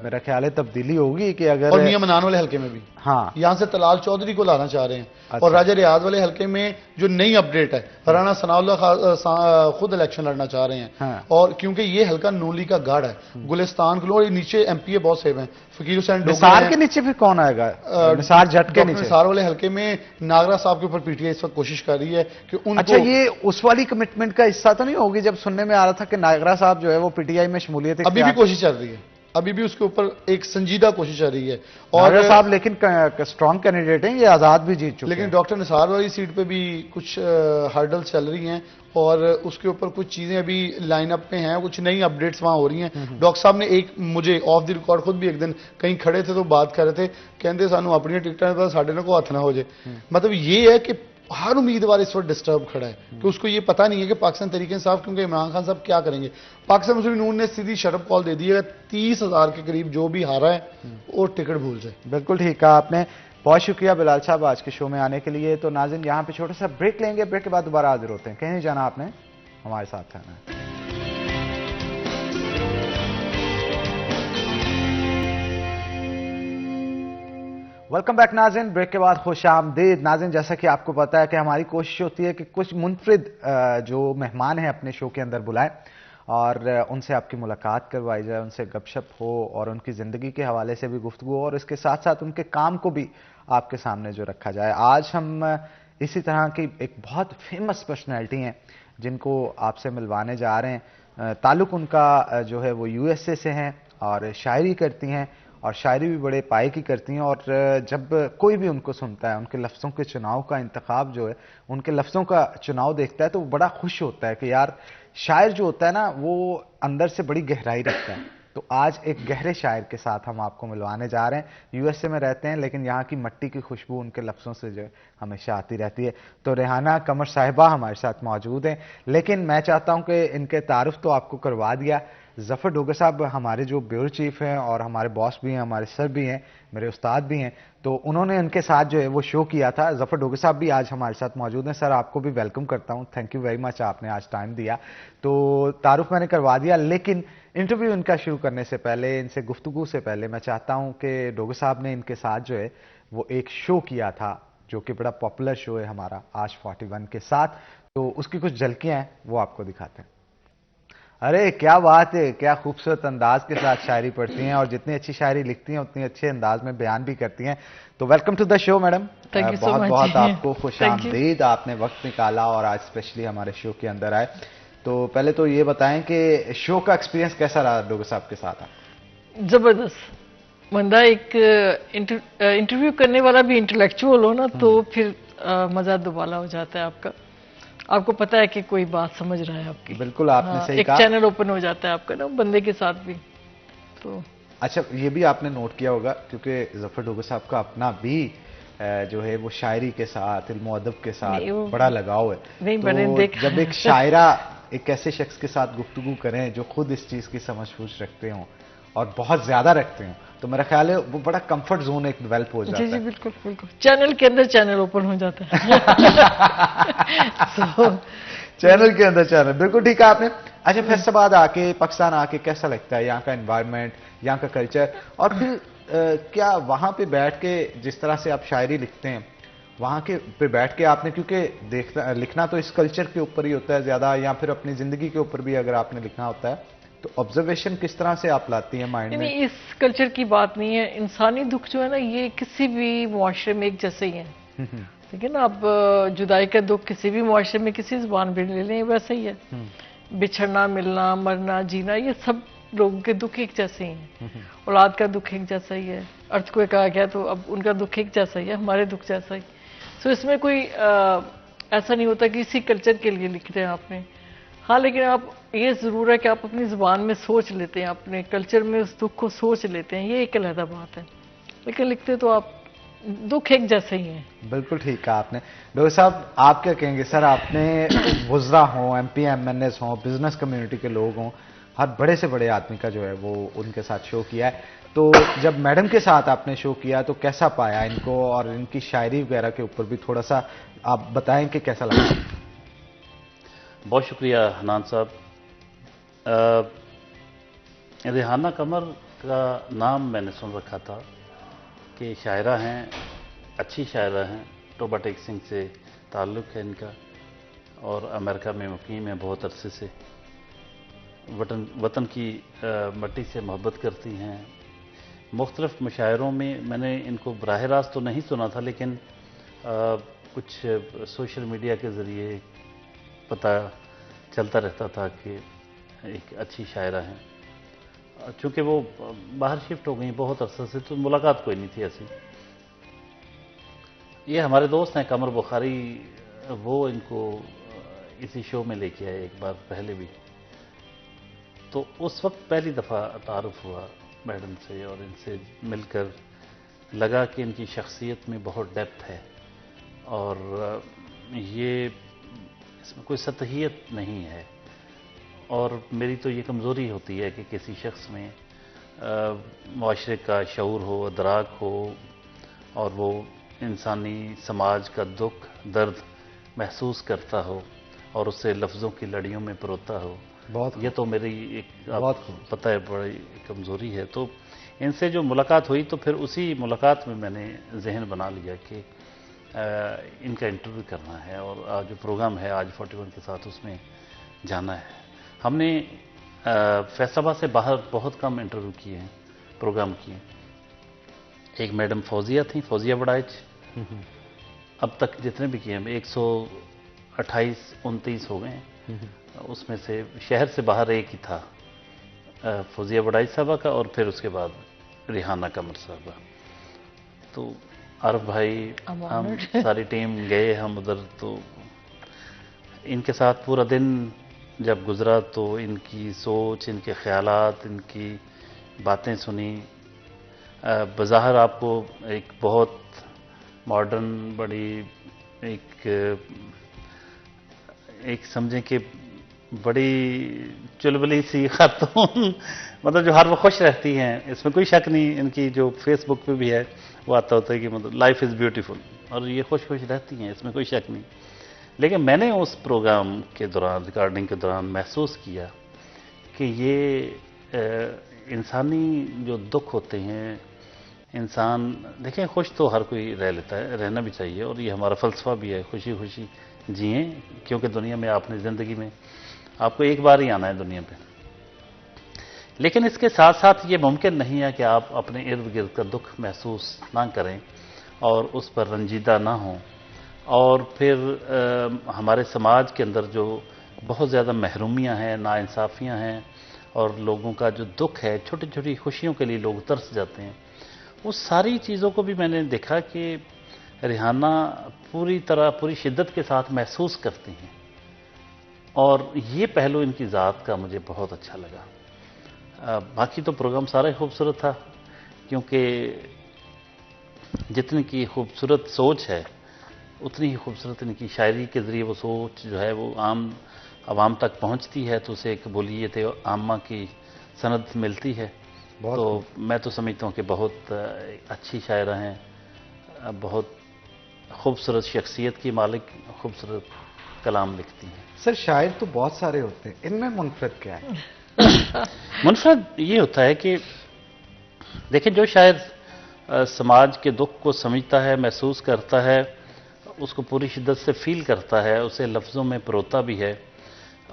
میرا خیال ہے تبدیلی ہوگی کہ اگر, اور میاں منان والے حلقے میں بھی, ہاں یہاں سے طلال چودھری کو لانا چاہ رہے ہیں. اور راجہ ریاض والے حلقے میں جو نئی اپڈیٹ ہے, رانا ثناء اللہ خود الیکشن لڑنا چاہ رہے ہیں. اور کیونکہ یہ حلقہ نون لیگ کا گاڑ ہے, گلستان کو, اور نیچے ایم پی اے بہت سیف ہیں. فقیر حسین نثار کے نیچے پھر کون آئے گا, نثار جٹ کے نیچے. نثار والے حلقے میں ناگرا صاحب کے اوپر پی ٹی آئی اس وقت کوشش کر رہی ہے کہ ان اچھا یہ اس والی کمٹمنٹ کا حصہ تو نہیں ہوگی, جب سننے میں آ رہا تھا کہ ناگرا صاحب جو ہے وہ پی ٹی آئی میں شمولیت, ابھی بھی کوشش چل رہی ہے, ابھی بھی اس کے اوپر ایک سنجیدہ کوشش آ رہی ہے. اور صاحب لیکن اسٹرانگ کینڈیڈیٹ ہیں, یہ آزاد بھی جیت چکے ہیں, لیکن ڈاکٹر نثار والی سیٹ پہ بھی کچھ ہرڈلز چل رہی ہیں اور اس کے اوپر کچھ چیزیں ابھی لائن اپ میں ہیں, کچھ نئی اپڈیٹس وہاں ہو رہی ہیں. ڈاکٹر صاحب نے ایک مجھے آف دی ریکارڈ خود بھی ایک دن کہیں کھڑے تھے تو بات کر رہے تھے, کہتے سانو اپنی ٹکٹیں پتا ساڈے نہ کو ہاتھ نہ ہو جائے. مطلب یہ ہے کہ ہر امیدوار اس وقت ڈسٹرب کھڑا ہے کہ اس کو یہ پتہ نہیں ہے کہ پاکستان تحریک انصاف, کیونکہ عمران خان صاحب کیا کریں گے. پاکستان مسلم نون نے سیدھی شرپ کال دے دی ہے 30,000 کے قریب جو بھی ہارا ہے وہ ٹکٹ بھول جائے. بالکل ٹھیک کہا آپ نے. بہت شکریہ بلال صاحب آج کے شو میں آنے کے لیے. تو ناظرین یہاں پہ چھوٹا سا بریک لیں گے, بریک کے بعد دوبارہ حاضر ہوتے ہیں. کہیں نہیں جانا آپ نے, ہمارے ساتھ رہنا ہے. ویلکم بیک ناظرین, بریک کے بعد خوش آمدید. ناظرین جیسا کہ آپ کو پتا ہے کہ ہماری کوشش ہوتی ہے کہ کچھ منفرد جو مہمان ہیں اپنے شو کے اندر بلائیں اور ان سے آپ کی ملاقات کروائی جائے, ان سے گپ شپ ہو اور ان کی زندگی کے حوالے سے بھی گفتگو اور اس کے ساتھ ساتھ ان کے کام کو بھی آپ کے سامنے جو رکھا جائے. آج ہم اسی طرح کی ایک بہت فیمس پرسنالٹی ہیں جن کو آپ سے ملوانے جا رہے ہیں. تعلق ان کا جو ہے وہ USA سے ہیں اور شاعری کرتی ہیں اور شاعری بھی بڑے پائے کی کرتی ہیں. اور جب کوئی بھی ان کو سنتا ہے, ان کے لفظوں کے چناؤ کا انتخاب جو ہے, ان کے لفظوں کا چناؤ دیکھتا ہے تو وہ بڑا خوش ہوتا ہے کہ یار شاعر جو ہوتا ہے نا وہ اندر سے بڑی گہرائی رکھتا ہے. تو آج ایک گہرے شاعر کے ساتھ ہم آپ کو ملوانے جا رہے ہیں. USA میں رہتے ہیں لیکن یہاں کی مٹی کی خوشبو ان کے لفظوں سے جو ہے ہمیشہ آتی رہتی ہے. تو ریحانہ قمر صاحبہ ہمارے ساتھ موجود ہیں, لیکن میں چاہتا ہوں کہ ان کے تعارف تو آپ کو کروا دیا. ظفر ڈوگر صاحب ہمارے جو بیورو چیف ہیں اور ہمارے باس بھی ہیں, ہمارے سر بھی ہیں, میرے استاد بھی ہیں, تو انہوں نے ان کے ساتھ جو ہے وہ شو کیا تھا. ظفر ڈوگر صاحب بھی آج ہمارے ساتھ موجود ہیں. سر آپ کو بھی ویلکم کرتا ہوں, تھینک یو ویری مچ, آپ نے آج ٹائم دیا. تو تعارف میں نے کروا دیا, لیکن انٹرویو ان کا شروع کرنے سے پہلے, ان سے گفتگو سے پہلے میں چاہتا ہوں کہ ڈوگر صاحب نے ان کے ساتھ جو ہے وہ ایک شو کیا تھا جو کہ بڑا پاپولر شو ہے ہمارا آج 41 کے ساتھ. تو اس کی کچھ جھلکیاں ہیں وہ آپ کو دکھاتے ہیں. ارے کیا بات ہے, کیا خوبصورت انداز کے ساتھ شاعری پڑھتی ہیں اور جتنی اچھی شاعری لکھتی ہیں اتنی اچھے انداز میں بیان بھی کرتی ہیں. تو welcome to the show madam, بہت بہت آپ کو خوش آمدید. آپ نے وقت نکالا اور آج اسپیشلی ہمارے شو کے اندر آئے. تو پہلے تو یہ بتائیں کہ شو کا ایکسپیرینس کیسا رہا ڈوگر صاحب کے ساتھ؟ زبردست. بندہ ایک انٹرویو کرنے والا بھی انٹلیکچوئل ہو نا تو پھر مزہ دوبالا ہو جاتا ہے آپ کا. آپ کو پتا ہے کہ کوئی بات سمجھ رہا ہے آپ کی. بالکل آپ نے صحیح کہا. ایک چینل اوپن ہو جاتا ہے آپ کا نا بندے کے ساتھ بھی. تو اچھا یہ بھی آپ نے نوٹ کیا ہوگا کیونکہ ظفر ڈوگر صاحب کا اپنا بھی جو ہے وہ شاعری کے ساتھ, علم و ادب کے ساتھ بڑا لگاؤ ہے. تو جب ایک شاعرہ ایک ایسے شخص کے ساتھ گفتگو کریں جو خود اس چیز کی سمجھ بوجھ رکھتے ہوں اور بہت زیادہ رکھتے ہوں, تو میرا خیال ہے وہ بڑا کمفرٹ زون ایک ڈیولپ ہو جاتا ہے. جی بالکل بالکل, چینل کے اندر چینل اوپن ہو جاتا ہے. چینل کے اندر چینل, بالکل ٹھیک ہے آپ نے. اچھا فیصلہ آ کے پاکستان آ کے کیسا لگتا ہے, یہاں کا انوائرمنٹ, یہاں کا کلچر, اور پھر کیا وہاں پہ بیٹھ کے جس طرح سے آپ شاعری لکھتے ہیں وہاں کے پہ بیٹھ کے آپ نے, کیونکہ لکھنا تو اس کلچر کے اوپر ہی ہوتا ہے زیادہ, یا پھر اپنی زندگی کے اوپر بھی اگر آپ نے لکھنا ہوتا ہے تو آبزرویشن کس طرح سے آپ لاتی ہیں مائنڈ میں؟ اس کلچر کی بات نہیں ہے. انسانی دکھ جو ہے نا یہ کسی بھی معاشرے میں ایک جیسے ہی ہیں. ٹھیک ہے نا, آپ جدائی کا دکھ کسی بھی معاشرے میں کسی زبان پہ لے لیں ویسا ہی ہے. بچھڑنا, ملنا, مرنا, جینا, یہ سب لوگوں کے دکھ ایک جیسے ہی ہیں. اولاد کا دکھ ایک جیسا ہی ہے. ارتھ کو کہا گیا تو اب ان کا دکھ ایک جیسا ہی ہے, ہمارے دکھ جیسا ہی. سو اس میں کوئی ایسا نہیں ہوتا کہ اسی کلچر کے لیے لکھ رہے ہیں آپ نے. ہاں لیکن آپ یہ ضرور ہے کہ آپ اپنی زبان میں سوچ لیتے ہیں, اپنے کلچر میں اس دکھ کو سوچ لیتے ہیں, یہ ایک علیحدہ بات ہے. لیکن لکھتے تو آپ دکھ ایک جیسے ہی ہیں. بالکل ٹھیک کہا آپ نے. ڈوگر صاحب آپ کیا کہیں گے؟ سر آپ نے وزراء ہوں, MP MNS ہوں, بزنس کمیونٹی کے لوگ ہوں, ہر بڑے سے بڑے آدمی کا جو ہے وہ ان کے ساتھ شو کیا ہے. تو جب میڈم کے ساتھ آپ نے شو کیا تو کیسا پایا ان کو, اور ان کی شاعری وغیرہ کے اوپر بھی تھوڑا سا آپ بتائیں کہ کیسا لگا؟ بہت شکریہ حنان صاحب. ریحانہ قمر کا نام میں نے سن رکھا تھا کہ شاعرہ ہیں, اچھی شاعرہ ہیں, ٹوبہ ٹیک سنگھ سے تعلق ہے ان کا اور امریکہ میں مقیم ہیں بہت عرصے سے. وطن کی مٹی سے محبت کرتی ہیں. مختلف مشاعروں میں نے ان کو براہ راست تو نہیں سنا تھا, لیکن کچھ سوشل میڈیا کے ذریعے پتہ چلتا رہتا تھا کہ ایک اچھی شاعرہ ہیں. چونکہ وہ باہر شفٹ ہو گئی بہت عرصہ سے، تو ملاقات کوئی نہیں تھی ایسی. یہ ہمارے دوست ہیں قمر بخاری، وہ ان کو اسی شو میں لے کے آئے ایک بار پہلے بھی. تو اس وقت پہلی دفعہ تعارف ہوا میڈم سے، اور ان سے مل کر لگا کہ ان کی شخصیت میں بہت ڈیپتھ ہے، اور یہ اس میں کوئی سطحیت نہیں ہے. اور میری تو یہ کمزوری ہوتی ہے کہ کسی شخص میں معاشرے کا شعور ہو، ادراک ہو، اور وہ انسانی سماج کا دکھ درد محسوس کرتا ہو اور اسے لفظوں کی لڑیوں میں پروتا ہو. یہ تو میری ایک پتہ ہے بڑی کمزوری ہے. تو ان سے جو ملاقات ہوئی تو پھر اسی ملاقات میں نے ذہن بنا لیا کہ ان کا انٹرویو کرنا ہے، اور آج جو پروگرام ہے آج 41 کے ساتھ اس میں جانا ہے. ہم نے فیصل آباد سے باہر بہت کم انٹرویو کیے ہیں، پروگرام کیے. ایک میڈم فوزیہ تھیں، فوزیہ وڑائچ. اب تک جتنے بھی کیے ہیں 128-29 ہو گئے ہیں. اس میں سے شہر سے باہر ایک ہی تھا فوزیہ وڑائچ صاحبہ کا، اور پھر اس کے بعد ریحانہ قمر صاحبہ. تو عارف بھائی ہم ساری ٹیم گئے ہم ادھر. تو ان کے ساتھ پورا دن جب گزرا تو ان کی سوچ، ان کے خیالات، ان کی باتیں سنی. بظاہر آپ کو ایک بہت ماڈرن، بڑی ایک سمجھیں کہ بڑی چلبلی سی خاتون، مطلب جو ہر وہ خوش رہتی ہیں، اس میں کوئی شک نہیں. ان کی جو فیس بک پہ بھی ہے وہ آتا ہوتا ہے کہ مطلب لائف از بیوٹیفل، اور یہ خوش رہتی ہیں، اس میں کوئی شک نہیں. لیکن میں نے اس پروگرام کے دوران، ریکارڈنگ کے دوران محسوس کیا کہ یہ انسانی جو دکھ ہوتے ہیں، انسان دیکھیں خوش تو ہر کوئی رہ لیتا ہے، رہنا بھی چاہیے، اور یہ ہمارا فلسفہ بھی ہے، خوشی خوشی جئیں، کیونکہ دنیا میں آپ نے زندگی میں آپ کو ایک بار ہی آنا ہے دنیا پہ. لیکن اس کے ساتھ ساتھ یہ ممکن نہیں ہے کہ آپ اپنے ارد گرد کا دکھ محسوس نہ کریں اور اس پر رنجیدہ نہ ہوں. اور پھر ہمارے سماج کے اندر جو بہت زیادہ محرومیاں ہیں، ناانصافیاں ہیں، اور لوگوں کا جو دکھ ہے، چھوٹی چھوٹی خوشیوں کے لیے لوگ ترس جاتے ہیں. اس ساری چیزوں کو بھی میں نے دیکھا کہ ریحانہ پوری شدت کے ساتھ محسوس کرتی ہیں، اور یہ پہلو ان کی ذات کا مجھے بہت اچھا لگا. باقی تو پروگرام سارا ہی خوبصورت تھا، کیونکہ جتنی کی خوبصورت سوچ ہے اتنی ہی خوبصورت ان کی شاعری کے ذریعے وہ سوچ جو ہے وہ عام عوام تک پہنچتی ہے، تو اسے قبولیت عامہ کی سند ملتی ہے. تو میں تو سمجھتا ہوں کہ بہت اچھی شاعرہ ہیں، بہت خوبصورت شخصیت کی مالک، خوبصورت کلام لکھتی ہیں. سر شاعر تو بہت سارے ہوتے ہیں، ان میں منفرد کیا ہے؟ منفرد یہ ہوتا ہے کہ دیکھیں جو شاعر سماج کے دکھ کو سمجھتا ہے، محسوس کرتا ہے، اس کو پوری شدت سے فیل کرتا ہے، اسے لفظوں میں پروتا بھی ہے،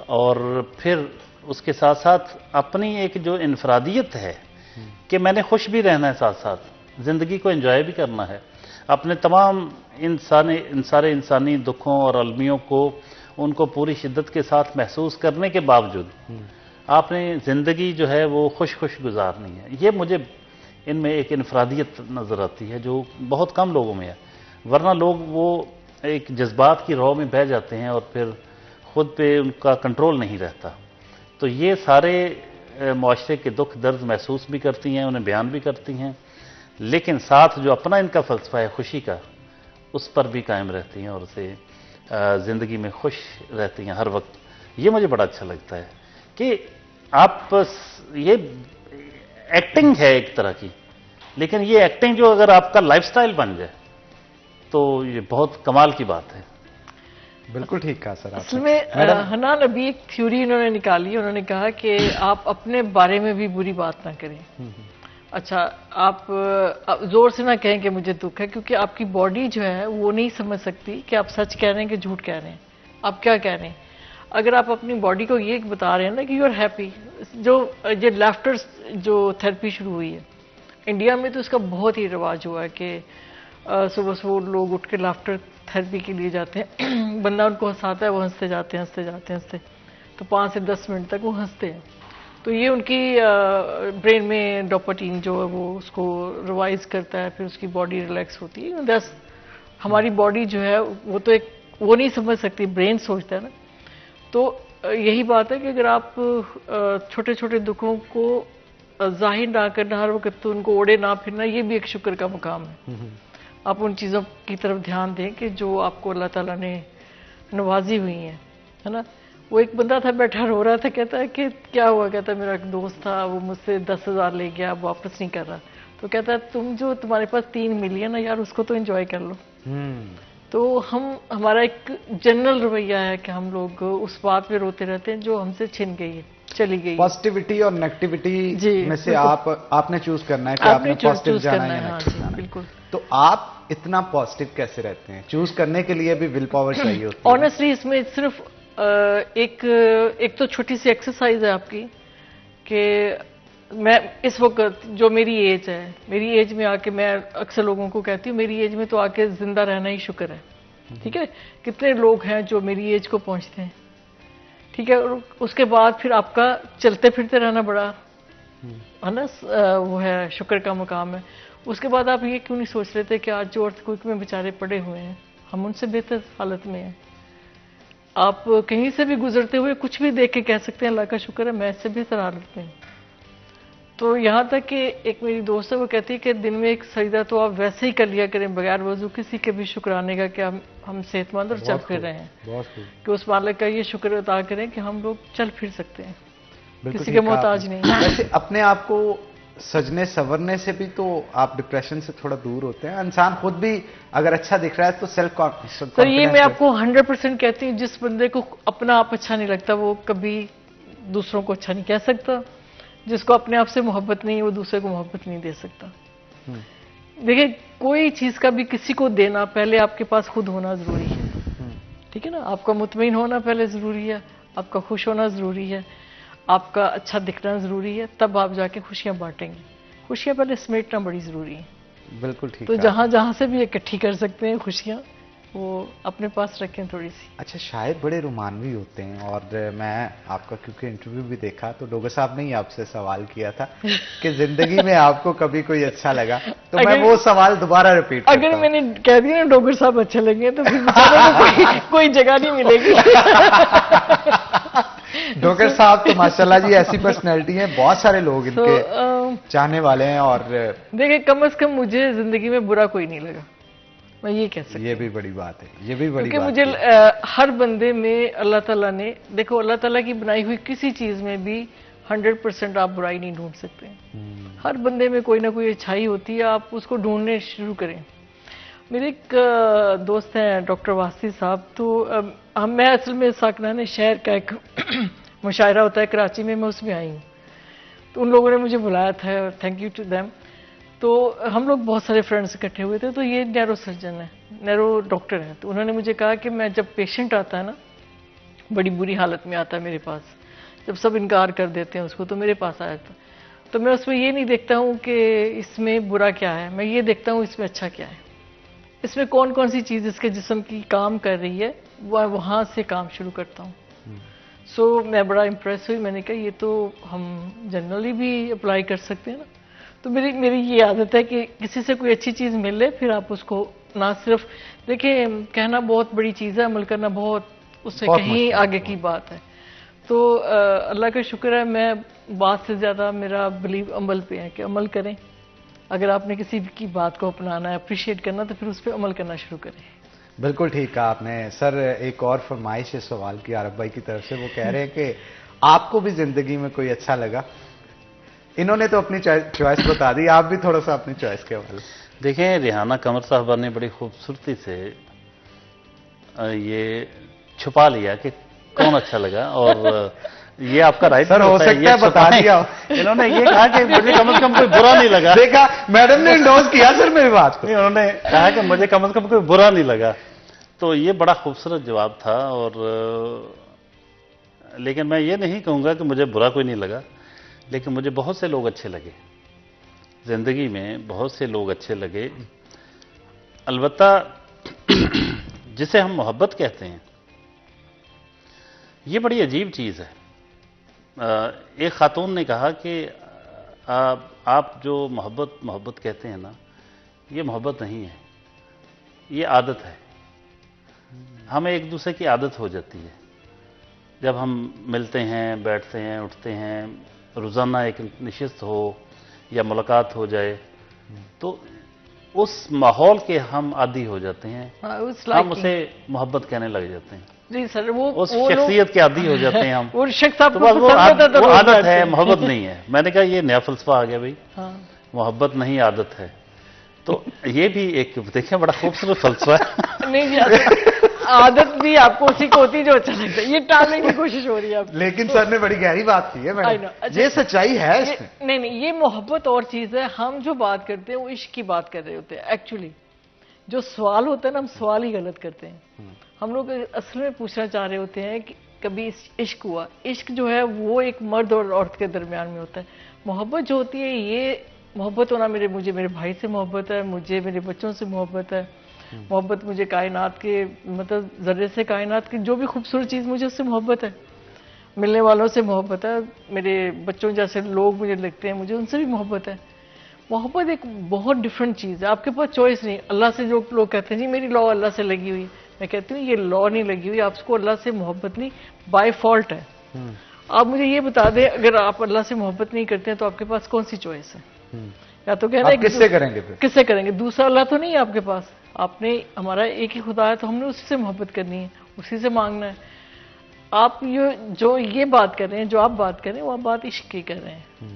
اور پھر اس کے ساتھ ساتھ اپنی ایک جو انفرادیت ہے کہ میں نے خوش بھی رہنا ہے، ساتھ ساتھ زندگی کو انجوائے بھی کرنا ہے، اپنے تمام سارے انسانی دکھوں اور المیوں کو ان کو پوری شدت کے ساتھ محسوس کرنے کے باوجود آپ نے زندگی جو ہے وہ خوش گزارنی ہے. یہ مجھے ان میں ایک انفرادیت نظر آتی ہے جو بہت کم لوگوں میں ہے، ورنہ لوگ وہ ایک جذبات کی رو میں بہہ جاتے ہیں اور پھر خود پہ ان کا کنٹرول نہیں رہتا. تو یہ سارے معاشرے کے دکھ درد محسوس بھی کرتی ہیں، انہیں بیان بھی کرتی ہیں، لیکن ساتھ جو اپنا ان کا فلسفہ ہے خوشی کا، اس پر بھی قائم رہتی ہیں اور اسے زندگی میں خوش رہتی ہیں ہر وقت. یہ مجھے بڑا اچھا لگتا ہے کہ آپ یہ ایکٹنگ ہے ایک طرح کی، لیکن یہ ایکٹنگ جو اگر آپ کا لائف سٹائل بن جائے تو یہ بہت کمال کی بات ہے. بالکل ٹھیک کہا سر. اصل میں حنان ابھی ایک تھیوری انہوں نے نکالی، انہوں نے کہا کہ آپ اپنے بارے میں بھی بری بات نہ کریں. اچھا آپ زور سے نہ کہیں کہ مجھے دکھ ہے، کیونکہ آپ کی باڈی جو ہے وہ نہیں سمجھ سکتی کہ آپ سچ کہہ رہے ہیں کہ جھوٹ کہہ رہے ہیں، آپ کیا کہہ رہے ہیں. اگر آپ اپنی باڈی کو یہ بتا رہے ہیں نا کہ یو آر ہیپی، جو یہ لیفٹر جو تھراپی شروع ہوئی ہے انڈیا میں، تو اس کا بہت ہی رواج ہوا ہے کہ صبح صبح لوگ اٹھ کے لافٹر تھراپی کے لیے جاتے ہیں. بندہ ان کو ہنساتا ہے، وہ ہنستے جاتے ہیں، تو 5 سے 10 منٹ تک وہ ہنستے ہیں. تو یہ ان کی برین میں ڈوپامین جو ہے وہ اس کو ریوائز کرتا ہے، پھر اس کی باڈی ریلیکس ہوتی ہے. ہماری باڈی جو ہے وہ تو ایک وہ نہیں سمجھ سکتی، برین سوچتا ہے نا. تو یہی بات ہے کہ اگر آپ چھوٹے چھوٹے دکھوں کو ظاہر نہ کرنا، ہر وقت تو ان کو اوڑے نہ پھرنا، یہ بھی ایک شکر کا مقام ہے. آپ ان چیزوں کی طرف دھیان دیں کہ جو آپ کو اللہ تعالیٰ نے نوازی ہوئی ہیں، ہے نا. وہ ایک بندہ تھا بیٹھا رو رہا تھا، کہتا ہے کہ کیا ہوا، کہتا ہے میرا ایک دوست تھا وہ مجھ سے 10,000 لے گیا، اب واپس نہیں کر رہا. تو کہتا ہے تمہارے پاس 3 ملین ہے یار، اس کو تو انجوائے کر لو. تو ہمارا ایک جنرل رویہ ہے کہ ہم لوگ اس بات پہ روتے رہتے ہیں جو ہم سے چھن گئی ہے، چلی گئی. پازیٹیوٹی اور نیگیٹیوٹی میں سے آپ نے چوز کرنا ہے کہ آپ نے پازیٹیو جانا ہے یا نیگیٹیو جانا ہے. بالکل. تو آپ اتنا پازیٹیو کیسے رہتے ہیں؟ چوز کرنے کے لیے بھی ول پاور چاہیے ہوتی ہے. آنیسٹلی اس میں صرف ایک تو چھوٹی سی ایکسرسائز ہے آپ کی کہ میں اس وقت جو میری ایج ہے، میری ایج میں آ کے میں اکثر لوگوں کو کہتی ہوں میری ایج میں تو آ کے زندہ رہنا ہی شکر ہے. ٹھیک ہے، کتنے لوگ ہیں جو میری ایج کو پہنچتے ہیں. ٹھیک ہے، اس کے بعد پھر آپ کا چلتے پھرتے رہنا بڑا ہے نا وہ ہے شکر کا مقام ہے. اس کے بعد آپ یہ کیوں نہیں سوچ رہے تھے کہ آج جو ارتھ کوئک میں بیچارے پڑے ہوئے ہیں ہم ان سے بہتر حالت میں ہیں. آپ کہیں سے بھی گزرتے ہوئے کچھ بھی دیکھ کے کہہ سکتے ہیں اللہ کا شکر ہے میں اس سے بہتر حالت میں ہوں. تو یہاں تک کہ ایک میری دوست ہے وہ کہتی ہے کہ دن میں ایک سجدہ تو آپ ویسے ہی کر لیا کریں بغیر وضو کسی کے بھی شکرانے کا کہ ہم صحت مند اور چل پھر رہے ہیں، کہ اس مالک کا یہ شکر ادا کریں کہ ہم لوگ چل پھر سکتے ہیں، کسی کے محتاج نہیں. ویسے اپنے آپ کو سجنے سورنے سے بھی تو آپ ڈپریشن سے تھوڑا دور ہوتے ہیں. انسان خود بھی اگر اچھا دکھ رہا ہے تو سیلف کانفیڈنس. سر یہ میں آپ کو 100% کہتی ہوں، جس بندے کو اپنا آپ اچھا نہیں لگتا وہ کبھی دوسروں کو اچھا نہیں کہہ سکتا. جس کو اپنے آپ سے محبت نہیں وہ دوسرے کو محبت نہیں دے سکتا. دیکھیں کوئی چیز کا بھی کسی کو دینا پہلے آپ کے پاس خود ہونا ضروری ہے. ٹھیک ہے نا، آپ کا مطمئن ہونا پہلے ضروری ہے، آپ کا خوش ہونا ضروری ہے، آپ کا اچھا دکھنا ضروری ہے، تب آپ جا کے خوشیاں بانٹیں گے. خوشیاں پہلے سمیٹنا بڑی ضروری ہے. بالکل ٹھیک. تو جہاں سے بھی اکٹھی کر سکتے ہیں خوشیاں وہ اپنے پاس رکھیں تھوڑی سی. اچھا شاعر بڑے رومانوی ہوتے ہیں اور میں آپ کا کیونکہ انٹرویو بھی دیکھا تو ڈوگر صاحب نے ہی آپ سے سوال کیا تھا کہ زندگی میں آپ کو کبھی کوئی اچھا لگا، تو میں وہ سوال دوبارہ ریپیٹ کرتا ہوں. اگر میں نے کہہ دیا نا ڈوگر صاحب اچھے لگے تو پھر بیچارے کو کوئی جگہ نہیں ملے گی. ڈوگر صاحب تو ماشاءاللہ جی ایسی پرسنالٹی ہیں، بہت سارے لوگ ان کے چاہنے والے ہیں. اور دیکھیں کم از کم مجھے زندگی میں برا کوئی نہیں لگا، میں یہ کہہ سکتی ہوں. یہ بھی بڑی بات ہے، یہ بھی بڑی بات ہے. کیونکہ مجھے ہر بندے میں اللہ تعالیٰ نے دیکھو اللہ تعالیٰ کی بنائی ہوئی کسی چیز میں بھی 100% آپ برائی نہیں ڈھونڈ سکتے. ہر بندے میں کوئی نہ کوئی اچھائی ہوتی ہے، آپ اس کو ڈھونڈنے شروع کریں. میرے ایک دوست ہیں ڈاکٹر واسطی صاحب، تو میں اصل میں ساکنان شہر کا ایک مشاعرہ ہوتا ہے کراچی میں اس میں آئی ہوں. تو ان لوگوں نے مجھے بلایا تھا، تھینک یو ٹو دیم. تو ہم لوگ بہت سارے فرینڈس اکٹھے ہوئے تھے. تو یہ نیرو سرجن ہے، نیرو ڈاکٹر ہیں. تو انہوں نے مجھے کہا کہ میں جب پیشنٹ آتا ہے نا بڑی بری حالت میں آتا ہے میرے پاس، جب سب انکار کر دیتے ہیں اس کو تو میرے پاس آیا تھا. تو میں اس میں یہ نہیں دیکھتا ہوں کہ اس میں برا کیا ہے، میں یہ دیکھتا ہوں اس میں اچھا کیا ہے، اس میں کون کون سی چیز اس کے جسم کی کام کر رہی ہے، وہاں سے کام شروع کرتا ہوں. سو میں بڑا امپریس ہوئی. میں نے کہا یہ تو ہم جنرلی بھی اپلائی کر سکتے ہیں نا. تو میری یہ عادت ہے کہ کسی سے کوئی اچھی چیز مل لے پھر آپ اس کو نہ صرف دیکھیں کہنا بہت بڑی چیز ہے، عمل کرنا بہت اس سے کہیں آگے کی بات ہے. تو اللہ کا شکر ہے میں بات سے زیادہ میرا بلیو عمل پہ ہے کہ عمل کریں. اگر آپ نے کسی کی بات کو اپنانا ہے، اپریشیٹ کرنا، تو پھر اس پہ عمل کرنا شروع کریں. بالکل ٹھیک کہا آپ نے. سر ایک اور فرمائش ہے سوال کی عارف بھائی کی طرف سے، وہ کہہ رہے ہیں کہ آپ کو بھی زندگی میں کوئی اچھا لگا. انہوں نے تو اپنی چوائس بتا دی، آپ بھی تھوڑا سا اپنی چوائس کے حوالے. دیکھیں ریحانہ قمر صاحبہ نے بڑی خوبصورتی سے یہ چھپا لیا کہ کون اچھا لگا، اور یہ آپ کا رائٹ سر ہو سکتا ہے بتا دیا. انہوں نے یہ کہا کہ مجھے کم از کم کوئی برا نہیں لگا. دیکھا میڈم نے انڈورس کیا سر میری بات کو. انہوں نے کہا کہ مجھے کم از کم کوئی برا نہیں لگا. تو یہ بڑا خوبصورت جواب تھا. اور لیکن میں یہ نہیں کہوں گا کہ مجھے برا کوئی نہیں لگا، لیکن مجھے بہت سے لوگ اچھے لگے زندگی میں، بہت سے لوگ اچھے لگے. البتہ جسے ہم محبت کہتے ہیں یہ بڑی عجیب چیز ہے. ایک خاتون نے کہا کہ آپ جو محبت کہتے ہیں نا، یہ محبت نہیں ہے، یہ عادت ہے. ہمیں ایک دوسرے کی عادت ہو جاتی ہے. جب ہم ملتے ہیں، بیٹھتے ہیں، اٹھتے ہیں، روزانہ ایک نشست ہو یا ملاقات ہو جائے تو اس ماحول کے ہم عادی ہو جاتے ہیں، ہم اسے محبت کہنے لگ جاتے ہیں. جی سر، وہ اس شخصیت کے عادی ہو جاتے ہیں ہم. وہ شخص آپ تو کو بس وہ پسند ہوتا ہے تو عادت ہے، محبت نہیں ہے. میں نے کہا یہ نیا فلسفہ آ گیا بھائی، محبت نہیں عادت ہے. تو یہ بھی ایک دیکھیں بڑا خوبصورت فلسفہ ہے. نہیں جی، عادت بھی آپ کو اسی کو ہوتی ہے جو اچھا لگتا ہے. یہ ٹالنے کی کوشش ہو رہی ہے آپ. لیکن سر نے بڑی گہری بات کی ہے میڈم، یہ سچائی ہے اس میں. نہیں، یہ محبت اور چیز ہے. ہم جو بات کرتے ہیں وہ عشق کی بات کر رہے ہوتے ہیں. ایکچولی جو سوال ہوتا ہے نا، ہم سوال ہی غلط کرتے ہیں. ہم لوگ اصل میں پوچھنا چاہ رہے ہوتے ہیں کہ کبھی عشق ہوا. عشق جو ہے وہ ایک مرد اور عورت کے درمیان میں ہوتا ہے. محبت جو ہوتی ہے، یہ محبت ہونا مجھے میرے بھائی سے محبت ہے، مجھے میرے بچوں سے محبت ہے. محبت مجھے کائنات کے مطلب ذرے سے کائنات کی جو بھی خوبصورت چیز، مجھے اس سے محبت ہے. ملنے والوں سے محبت ہے. میرے بچوں جیسے لوگ مجھے لگتے ہیں، مجھے ان سے بھی محبت ہے. محبت ایک بہت ڈیفرنٹ چیز ہے. آپ کے پاس چوائس نہیں. اللہ سے جو لوگ کہتے ہیں جی میری لا اللہ سے لگی ہوئی، میں کہتی ہوں یہ لا نہیں لگی ہوئی، آپ کو اللہ سے محبت نہیں، بائی فالٹ ہے. آپ مجھے یہ بتا دیں، اگر آپ اللہ سے محبت نہیں کرتے ہیں تو آپ کے پاس کون سی چوائس ہے؟ یا تو کہنا ہے کس سے کریں گے پھر؟ کس سے کریں گے؟ دوسرا اللہ تو نہیں ہے آپ کے پاس. آپ نے ہمارا ایک ہی خدا ہے تو ہم نے اسی سے محبت کرنی ہے، اسی سے مانگنا ہے. آپ جو یہ بات کر رہے ہیں، جو آپ بات کر رہے ہیں، وہ آپ بات عشق کی کر رہے ہیں.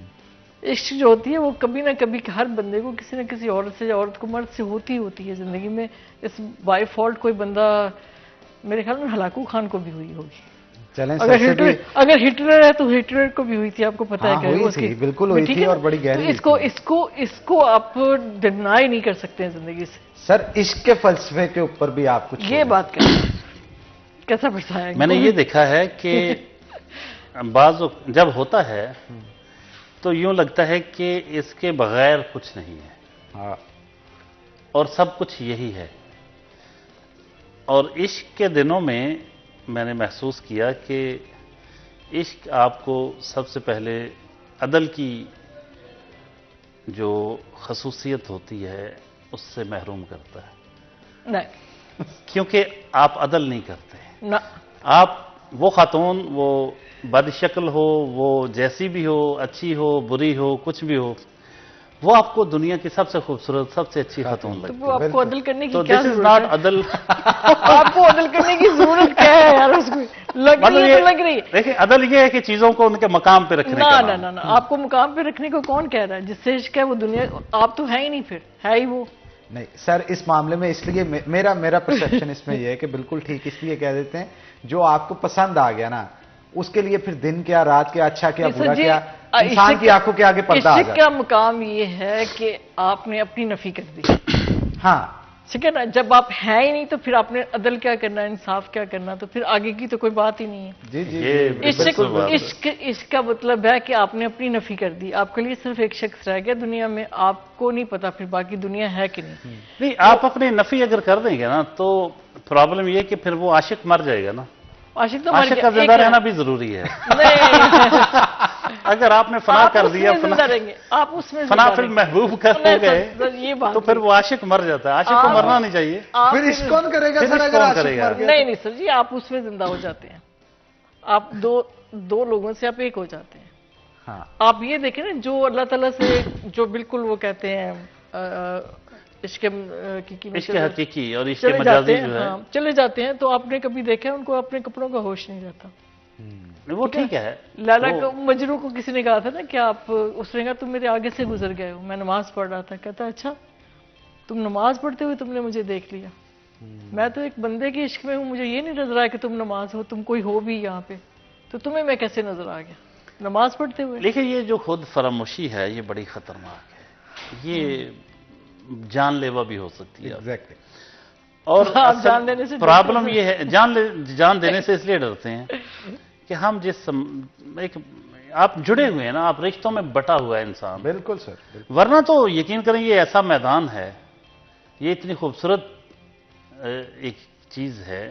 عشق جو ہوتی ہے وہ کبھی نہ کبھی ہر بندے کو کسی نہ کسی عورت سے، عورت کو مرد سے ہوتی ہے زندگی میں. اس بائی فالٹ کوئی بندہ میرے خیال میں ہلاکو خان کو بھی ہوئی ہوگی. اگر ہٹلر ہے تو ہٹلر کو بھی ہوئی تھی، آپ کو پتا ہے کہ بالکل ہوئی تھی اور بڑی گہری. اس کو آپ ڈینائی نہیں کر سکتے ہیں زندگی سے. سر عشق کے فلسفے کے اوپر بھی آپ کچھ یہ بات کریں کیسا بتایا؟ میں نے یہ دیکھا ہے کہ بعض جب ہوتا ہے تو یوں لگتا ہے کہ اس کے بغیر کچھ نہیں ہے اور سب کچھ یہی ہے. اور عشق کے دنوں میں میں نے محسوس کیا کہ عشق آپ کو سب سے پہلے عدل کی جو خصوصیت ہوتی ہے اس سے محروم کرتا ہے. نہیں، کیونکہ آپ عدل نہیں کرتے. آپ وہ خاتون، وہ بد شکل ہو، وہ جیسی بھی ہو، اچھی ہو، بری ہو، کچھ بھی ہو، وہ آپ کو دنیا کی سب سے خوبصورت، سب سے اچھی خاتون لگتی ہے. آپ کو عدل کرنے کی تو کیا دس از ضرورت ناٹ ہے؟ عدل. آپ کو عدل کرنے کی ضرورت کیا ہے یار؟ اس کو لگ رہی ہے. دیکھیں عدل یہ ہے کہ چیزوں کو ان کے مقام پہ رکھنے کا. نہ آپ کو مقام پہ رکھنے کو کون کہہ رہا ہے؟ جس سے عشق ہے وہ دنیا، آپ تو ہے ہی نہیں، پھر ہے ہی وہ نہیں. سر اس معاملے میں اس لیے میرا پرسیپشن اس میں یہ ہے کہ بالکل ٹھیک اس لیے کہہ دیتے ہیں جو آپ کو پسند آ گیا نا، اس کے لیے پھر دن کیا رات کیا، اچھا کیا برا کیا، انسان کی آنکھوں کے آگے پردہ آ جاتا ہے. عشق کا مقام یہ ہے کہ آپ نے اپنی نفی کر دی. ہاں ٹھیک ہے نا. جب آپ ہیں ہی نہیں تو پھر آپ نے عدل کیا کرنا ہے، انصاف کیا کرنا، تو پھر آگے کی تو کوئی بات ہی نہیں ہے. جی جی عشق کا مطلب ہے کہ آپ نے اپنی نفی کر دی. آپ کے لیے صرف ایک شخص رہ گیا دنیا میں، آپ کو نہیں پتا پھر باقی دنیا ہے کہ نہیں. نہیں، آپ اپنی نفی اگر کر دیں گے نا تو پرابلم یہ کہ پھر وہ عاشق مر جائے گا نا. عاشق تو عاشق کا زندہ رہنا بھی ضروری ہے. اگر آپ نے فنا کر دیا، آپ اس میں فنا فی المحبوب کر ہو گئے تو پھر وہ عاشق مر جاتا ہے. عاشق کو مرنا نہیں چاہیے. پھر عشق کون کرے گا سر اگر عاشق مر گیا؟ نہیں سر جی، آپ اس میں زندہ ہو جاتے ہیں. آپ دو لوگوں سے آپ ایک ہو جاتے ہیں. آپ یہ دیکھیں نا، جو اللہ تعالیٰ سے جو بالکل وہ کہتے ہیں عشق حقیقی اور عشق مجازی جو ہے چلے جاتے ہیں، تو آپ نے کبھی دیکھا ان کو اپنے کپڑوں کا ہوش نہیں رہتا. وہ ٹھیک ہے. لالا کو، مجنو کو کسی نے کہا تھا نا کہ اس نے کہا تم میرے آگے سے گزر گئے ہو، میں نماز پڑھ رہا تھا. کہتا اچھا تم نماز پڑھتے ہوئے تم نے مجھے دیکھ لیا، میں تو ایک بندے کے عشق میں ہوں، مجھے یہ نہیں نظر آیا کہ تم نماز ہو، تم کوئی ہو بھی یہاں پہ، تو تمہیں میں کیسے نظر آ گیا نماز پڑھتے ہوئے؟ لیکن یہ جو خود فراموشی ہے یہ بڑی خطرناک ہے. یہ جان لیوا بھی ہو سکتی ہے. اور پرابلم یہ ہے، جان دینے سے اس لیے ڈرتے ہیں کہ ہم آپ جڑے ہوئے ہیں نا، آپ رشتوں میں بٹا ہوا ہے انسان. بالکل سر. ورنہ تو یقین کریں یہ ایسا میدان ہے، یہ اتنی خوبصورت ایک چیز ہے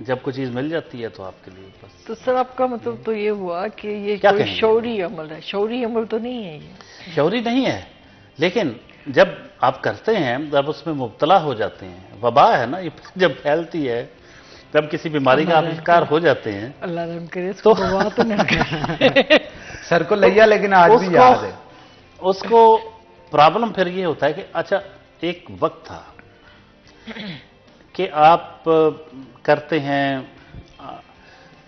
جب کوئی چیز مل جاتی ہے تو آپ کے لیے بس. تو سر آپ کا مطلب تو یہ ہوا کہ یہ کیا کوئی کہیں گے؟ شعوری عمل ہے. شعوری عمل تو نہیں ہے یہ. شعوری نہیں ہے، لیکن جب آپ کرتے ہیں، جب اس میں مبتلا ہو جاتے ہیں، وبا ہے نا یہ، جب پھیلتی ہے، جب کسی بیماری کا آپ شکار ہو جاتے ہیں اللہ رحم کرے اس کو وبا تو نہ کرے. سر کو لیا لیکن آج بھی یاد ہے. اس کو پرابلم پھر یہ ہوتا ہے کہ اچھا ایک وقت تھا کہ آپ کرتے ہیں،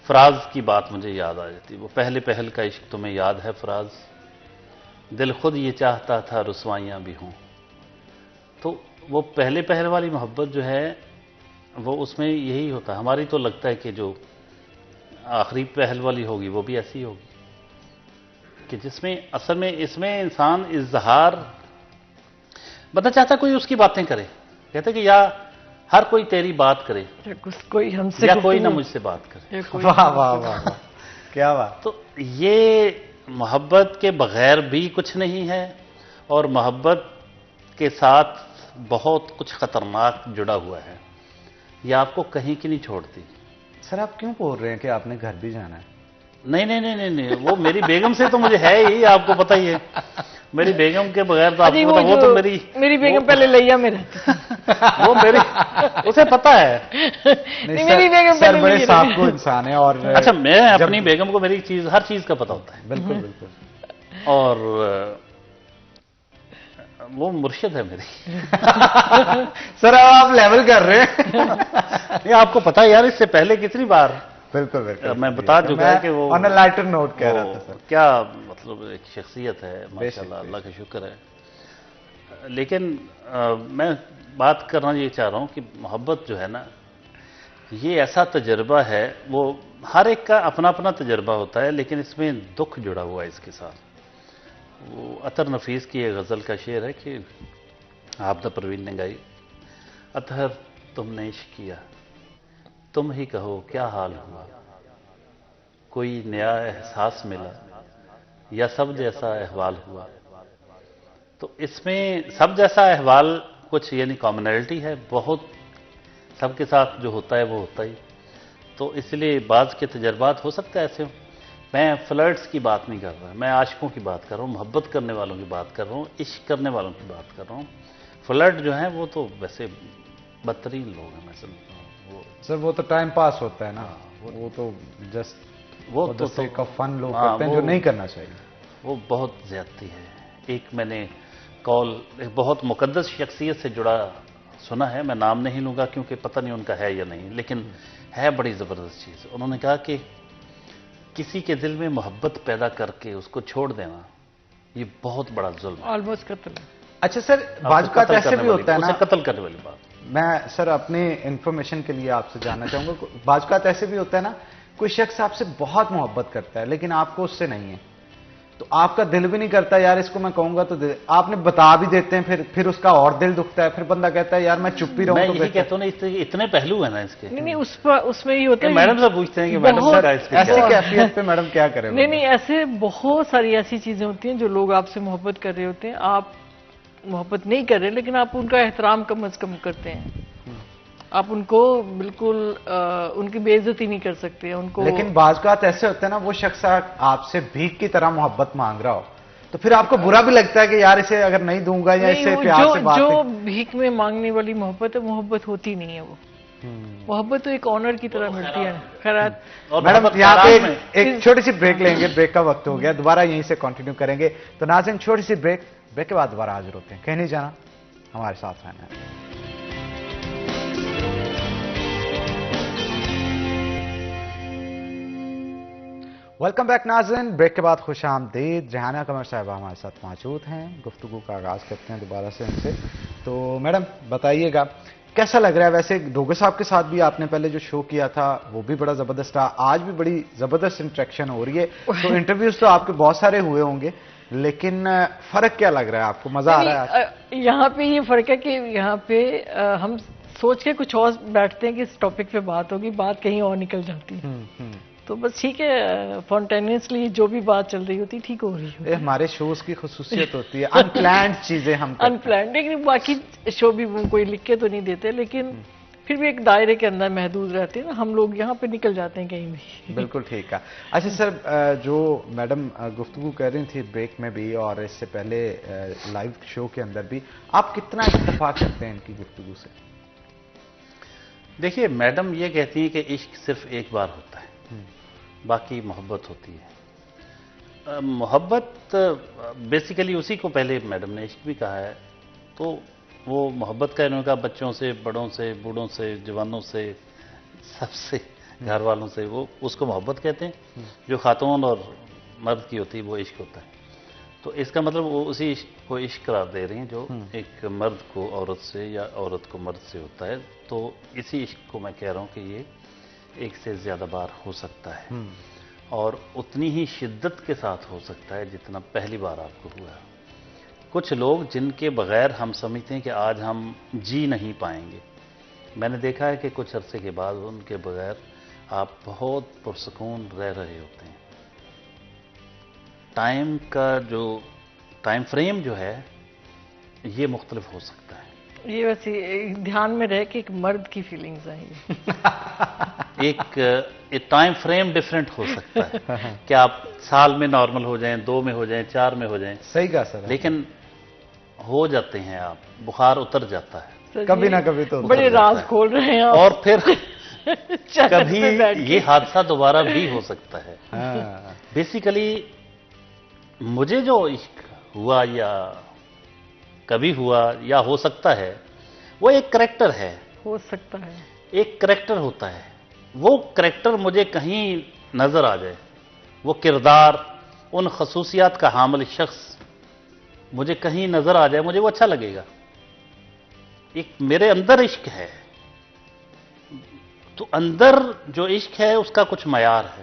فراز کی بات مجھے یاد آ جاتی، وہ پہلے پہل کا عشق تمہیں یاد ہے فراز، دل خود یہ چاہتا تھا رسوائیاں بھی ہوں. تو وہ پہلے پہل والی محبت جو ہے وہ اس میں یہی ہوتا ہے. ہماری تو لگتا ہے کہ جو آخری پہل والی ہوگی وہ بھی ایسی ہوگی کہ جس میں اصل میں اس میں انسان اظہار بتا چاہتا، کوئی اس کی باتیں کرے، کہتے کہ یا ہر کوئی تیری بات کرے کوئی ہم سے یا کوئی نہ مجھ سے بات کرے. واہ واہ واہ، کیا بات. تو یہ محبت کے بغیر بھی کچھ نہیں ہے، اور محبت کے ساتھ بہت کچھ خطرناک جڑا ہوا ہے. یہ آپ کو کہیں کی نہیں چھوڑتی. سر آپ کیوں بول رہے ہیں کہ آپ نے گھر بھی جانا ہے؟ نہیں نہیں نہیں نہیں، وہ میری بیگم سے تو مجھے ہے ہی، آپ کو پتہ ہی ہے. میری بیگم کے بغیر تو آپ کو وہ تو میری بیگم پہلے لیا میں رہتی، وہ میری اسے پتہ ہے. میری بیگم سر بڑے صاحب کو انسان ہے. اور اچھا میں اپنی بیگم کو میری چیز ہر چیز کا پتہ ہوتا ہے. بالکل بالکل. اور وہ مرشد ہے میری. سر آپ لیول کر رہے ہیں. یہ آپ کو پتا ہے یار، اس سے پہلے کتنی بار بالکل بالکل میں بتا چکا ہے کہ وہ آن اے لائٹر نوٹ کہہ رہا تھا سر. کیا مطلب ایک شخصیت ہے ماشاءاللہ، اللہ کا شکر ہے. لیکن میں بات کرنا یہ چاہ رہا ہوں کہ محبت جو ہے نا یہ ایسا تجربہ ہے، وہ ہر ایک کا اپنا اپنا تجربہ ہوتا ہے، لیکن اس میں دکھ جڑا ہوا ہے اس کے ساتھ. وہ اطہر نفیس کی ایک غزل کا شعر ہے کہ عابدہ پروین نے گائی، اطہر تم نے عشق کیا، تم ہی کہو کیا حال ہوا، کوئی نیا احساس ملا یا سب جیسا احوال ہوا. تو اس میں سب جیسا احوال کچھ یعنی کامنلٹی ہے بہت، سب کے ساتھ جو ہوتا ہے وہ ہوتا ہی. تو اس لیے بعض کے تجربات ہو سکتا ہے ایسے ہوں. میں فلرٹس کی بات نہیں کر رہا، میں عاشقوں کی بات کر رہا ہوں، محبت کرنے والوں کی بات کر رہا ہوں، عشق کرنے والوں کی بات کر رہا ہوں. فلرٹ جو ہیں وہ تو ویسے بدترین لوگ ہیں میں سمجھتا ہوں. سر وہ تو ٹائم پاس ہوتا ہے نا، وہ تو جسٹ وہ تو فن لوگ کرتے ہیں جو نہیں کرنا چاہیے. وہ بہت زیادتی ہے. ایک میں نے کال ایک بہت مقدس شخصیت سے جڑا سنا ہے، میں نام نہیں لوں گا کیونکہ پتہ نہیں ان کا ہے یا نہیں، لیکن ہے بڑی زبردست چیز. انہوں نے کہا کہ کسی کے دل میں محبت پیدا کر کے اس کو چھوڑ دینا یہ بہت بڑا ظلم ہے. آلموسٹ قتل. اچھا سر، بعض اوقات ایسے بھی ہوتا ہے نا، اسے قتل کرنے والی بات. میں سر اپنی انفارمیشن کے لیے آپ سے جاننا چاہوں گا، بعض اوقات ایسے بھی ہوتا ہے نا، کوئی شخص آپ سے بہت محبت کرتا ہے لیکن آپ کو اس سے نہیں ہے، تو آپ کا دل بھی نہیں کرتا یار اس کو میں کہوں گا تو آپ نے بتا بھی دیتے ہیں، پھر اس کا اور دل دکھتا ہے، پھر بندہ کہتا ہے یار میں چپ ہی رہوں. میں یہی کہتا ہوں نا، اتنے پہلو ہیں نا اس کے. نہیں اس میں یہ ہوتا ہے میڈم سے پوچھتے ہیں کہ میڈم سر ایسی کیفیت پہ میڈم کیا کریں؟ نہیں ایسے بہت ساری ایسی چیزیں ہوتی ہیں جو لوگ آپ سے محبت کر رہے ہوتے ہیں، آپ محبت نہیں کر رہے لیکن آپ ان کا احترام کم از کم کرتے ہیں. آپ ان کو بالکل ان کی بے عزتی نہیں کر سکتے ان کو. لیکن بعض اوقات ایسے ہوتے ہیں نا، وہ شخص آپ سے بھیک کی طرح محبت مانگ رہا ہو تو پھر آپ کو برا بھی لگتا ہے کہ یار اسے اگر نہیں دوں گا یا اس سے پیار سے بات. جو بھیک میں مانگنے والی محبت ہے محبت ہوتی نہیں ہے. وہ محبت تو ایک آنر کی طرح ملتی ہے. خیرات میڈم یہاں پہ ایک چھوٹی سی بریک لیں گے، بریک کا وقت ہو گیا، دوبارہ یہیں سے کنٹینیو کریں گے. تو ناظرین چھوٹی سی بریک کے بعد دوبارہ حاضر ہوتے ہیں. کہیں نہیں جانا، ہمارے ساتھ رہنا ہے. ویلکم بیک ناظرین، بریک کے بعد خوش آمدید. ریحانہ قمر صاحبہ ہمارے ساتھ موجود ہیں، گفتگو کا آغاز کرتے ہیں دوبارہ سے ان سے. تو میڈم بتائیے گا کیسا لگ رہا ہے؟ ویسے ڈوگر صاحب کے ساتھ بھی آپ نے پہلے جو شو کیا تھا وہ بھی بڑا زبردست تھا، آج بھی بڑی زبردست انٹریکشن ہو رہی ہے. تو انٹرویوز تو آپ کے بہت سارے ہوئے ہوں گے، لیکن فرق کیا لگ رہا ہے آپ کو؟ مزہ آ رہا ہے؟ یہاں پہ یہ فرق ہے کہ یہاں پہ ہم سوچ کے کچھ اور بیٹھتے ہیں کہ اس ٹاپک پہ بات ہوگی، بات کہیں اور نکل جاتی ہے. تو بس ٹھیک ہے، اسپونٹینیسلی جو بھی بات چل رہی ہوتی ٹھیک ہو رہی ہے. ہمارے شوز کی خصوصیت ہوتی ہے ان پلانڈ چیزیں ہم ان پلانڈ. لیکن باقی شو بھی کوئی لکھ کے تو نہیں دیتے، لیکن پھر بھی ایک دائرے کے اندر محدود رہتے ہیں نا, ہم لوگ یہاں پہ نکل جاتے ہیں کہیں بھی. بالکل ٹھیک ہے. اچھا سر, جو میڈم گفتگو کر رہی تھی بریک میں بھی اور اس سے پہلے لائیو شو کے اندر بھی, آپ کتنا اتفاق کرتے ہیں ان کی گفتگو سے؟ دیکھیے میڈم یہ کہتی ہیں کہ عشق صرف ایک بار ہوتا ہے, باقی محبت ہوتی ہے. محبت بیسیکلی اسی کو پہلے میڈم نے عشق بھی کہا ہے, تو وہ محبت کا انہوں نے کہا بچوں سے, بڑوں سے, بوڑھوں سے, جوانوں سے, سب سے, گھر والوں سے, وہ اس کو محبت کہتے ہیں. جو خاتون اور مرد کی ہوتی ہے وہ عشق ہوتا ہے. تو اس کا مطلب وہ اسی عشق کو عشق قرار دے رہی ہیں جو ایک مرد کو عورت سے یا عورت کو مرد سے ہوتا ہے. تو اسی عشق کو میں کہہ رہا ہوں کہ یہ ایک سے زیادہ بار ہو سکتا ہے, اور اتنی ہی شدت کے ساتھ ہو سکتا ہے جتنا پہلی بار آپ کو ہوا ہے. کچھ لوگ جن کے بغیر ہم سمجھتے ہیں کہ آج ہم جی نہیں پائیں گے, میں نے دیکھا ہے کہ کچھ عرصے کے بعد ان کے بغیر آپ بہت پرسکون رہ رہے ہوتے ہیں. ٹائم کا جو ٹائم فریم جو ہے یہ مختلف ہو سکتا ہے. یہ ویسے دھیان میں رہے کہ ایک مرد کی فیلنگز ہیں یہ. ایک ٹائم فریم ڈیفرنٹ ہو سکتا ہے کہ آپ سال میں نارمل ہو جائیں, 2 میں ہو جائیں, 4 میں ہو جائیں. صحیح کہا سر. لیکن ہو جاتے ہیں آپ, بخار اتر جاتا ہے کبھی نہ کبھی, تو بڑے راز کھول رہے ہیں اور پھر کبھی یہ حادثہ دوبارہ بھی ہو سکتا ہے. بیسیکلی مجھے جو عشق ہوا یا کبھی ہوا یا ہو سکتا ہے وہ ایک کریکٹر ہے. ہو سکتا ہے ایک کریکٹر ہوتا ہے, وہ کریکٹر مجھے کہیں نظر آ جائے, وہ کردار, ان خصوصیات کا حامل شخص مجھے کہیں نظر آ جائے, مجھے وہ اچھا لگے گا. ایک میرے اندر عشق ہے, تو اندر جو عشق ہے اس کا کچھ معیار ہے.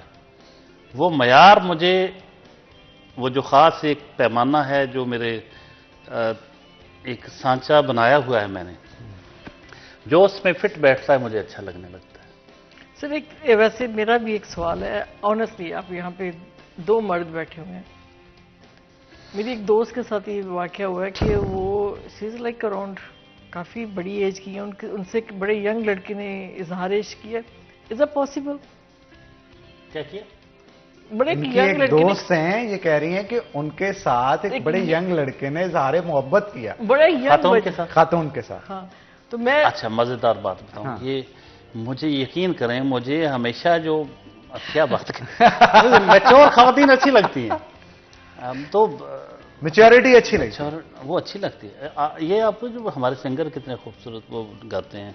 وہ معیار مجھے, وہ جو خاص ایک پیمانہ ہے جو میرے ایک سانچہ بنایا ہوا ہے میں نے, جو اس میں فٹ بیٹھتا ہے مجھے اچھا لگنے لگتا ہے. سر ایک ویسے میرا بھی ایک سوال ہے آنیسٹلی, آپ یہاں پہ 2 مرد بیٹھے ہوئے ہیں. میری ایک دوست کے ساتھ یہ واقعہ ہوا ہے کہ وہ شیز لائک اراؤنڈ کافی بڑی ایج کی ہے, ان سے ایک بڑے ینگ لڑکے نے اظہار عشق کیا. Is it possible? کیا کیا؟ بڑے ان کی ینگ ایک لڑکے دوست ہیں, یہ کہہ رہی ہیں کہ ان کے ساتھ ایک بڑے ینگ لڑکے نے اظہار محبت کیا, بڑے ینگ خاتون کے ساتھ. خاتون کے ساتھ. ہاں تو میں اچھا مزیدار بات بتاؤں, یہ مجھے یقین کریں, مجھے ہمیشہ جو کیا بات کریں میچور خواتین اچھی لگتی ہیں, تو میچورٹی اچھی لگتی ہے, وہ اچھی لگتی ہے. یہ آپ کو جو ہمارے سنگر کتنے خوبصورت وہ گاتے ہیں,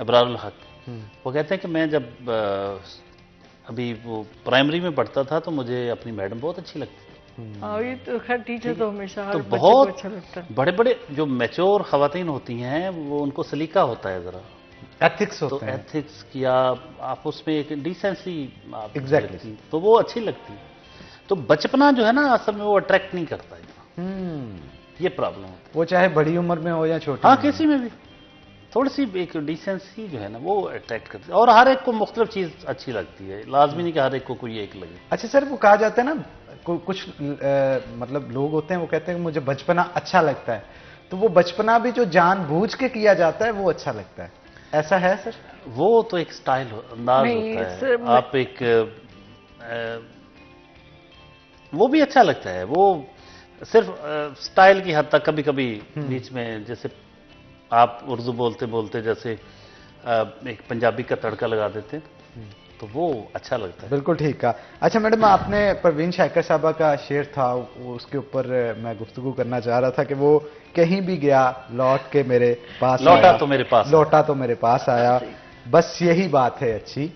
ابرار الحق, وہ کہتے ہیں کہ میں جب ابھی وہ پرائمری میں پڑھتا تھا تو مجھے اپنی میڈم بہت اچھی لگتی تھی. ہاں یہ تو خیر ٹیچر تو ہمیشہ ہر تو بچے کو بہت اچھا لگتا ہے. بڑے بڑے جو میچور خواتین ہوتی ہیں وہ ان کو سلیقہ ہوتا ہے ذرا, ایتھکس تو ہوتے ہیں. ایتھکس کیا آپ اس میں ایک ڈیسنسی Exactly. تو وہ اچھی لگتی ہے. تو بچپنا جو ہے نا اصل میں وہ اٹریکٹ نہیں کرتا ہے, یہ پرابلم ہوتی ہے. وہ چاہے بڑی عمر میں ہو یا چھوٹی. ہاں کسی میں بھی تھوڑی سی ایک ڈیسنسی جو ہے نا وہ اٹریکٹ کرتی ہے, اور ہر ایک کو مختلف چیز اچھی لگتی ہے, لازمی نہیں کہ ہر ایک کو کوئی ایک لگے. اچھا سر, وہ کہا جاتا ہے نا کچھ مطلب لوگ ہوتے ہیں وہ کہتے ہیں کہ مجھے بچپنا اچھا لگتا ہے, تو وہ بچپنا بھی جو جان بوجھ کے کیا جاتا ہے وہ اچھا لگتا ہے, ایسا ہے سر؟ وہ تو ایک سٹائل انداز ہوتا ہے, آپ ایک وہ بھی اچھا لگتا ہے, وہ صرف سٹائل کی حد تک. کبھی کبھی بیچ میں جیسے آپ اردو بولتے بولتے جیسے ایک پنجابی کا تڑکا لگا دیتے تو وہ اچھا لگتا ہے. بالکل ٹھیک کہا. اچھا میڈم, آپ نے پروین شائقہ صاحبہ کا شعر تھا, اس کے اوپر میں گفتگو کرنا چاہ رہا تھا کہ وہ کہیں بھی گیا لوٹ کے میرے پاس لوٹا تو میرے پاس, لوٹا تو میرے پاس آیا, بس یہی بات ہے اچھی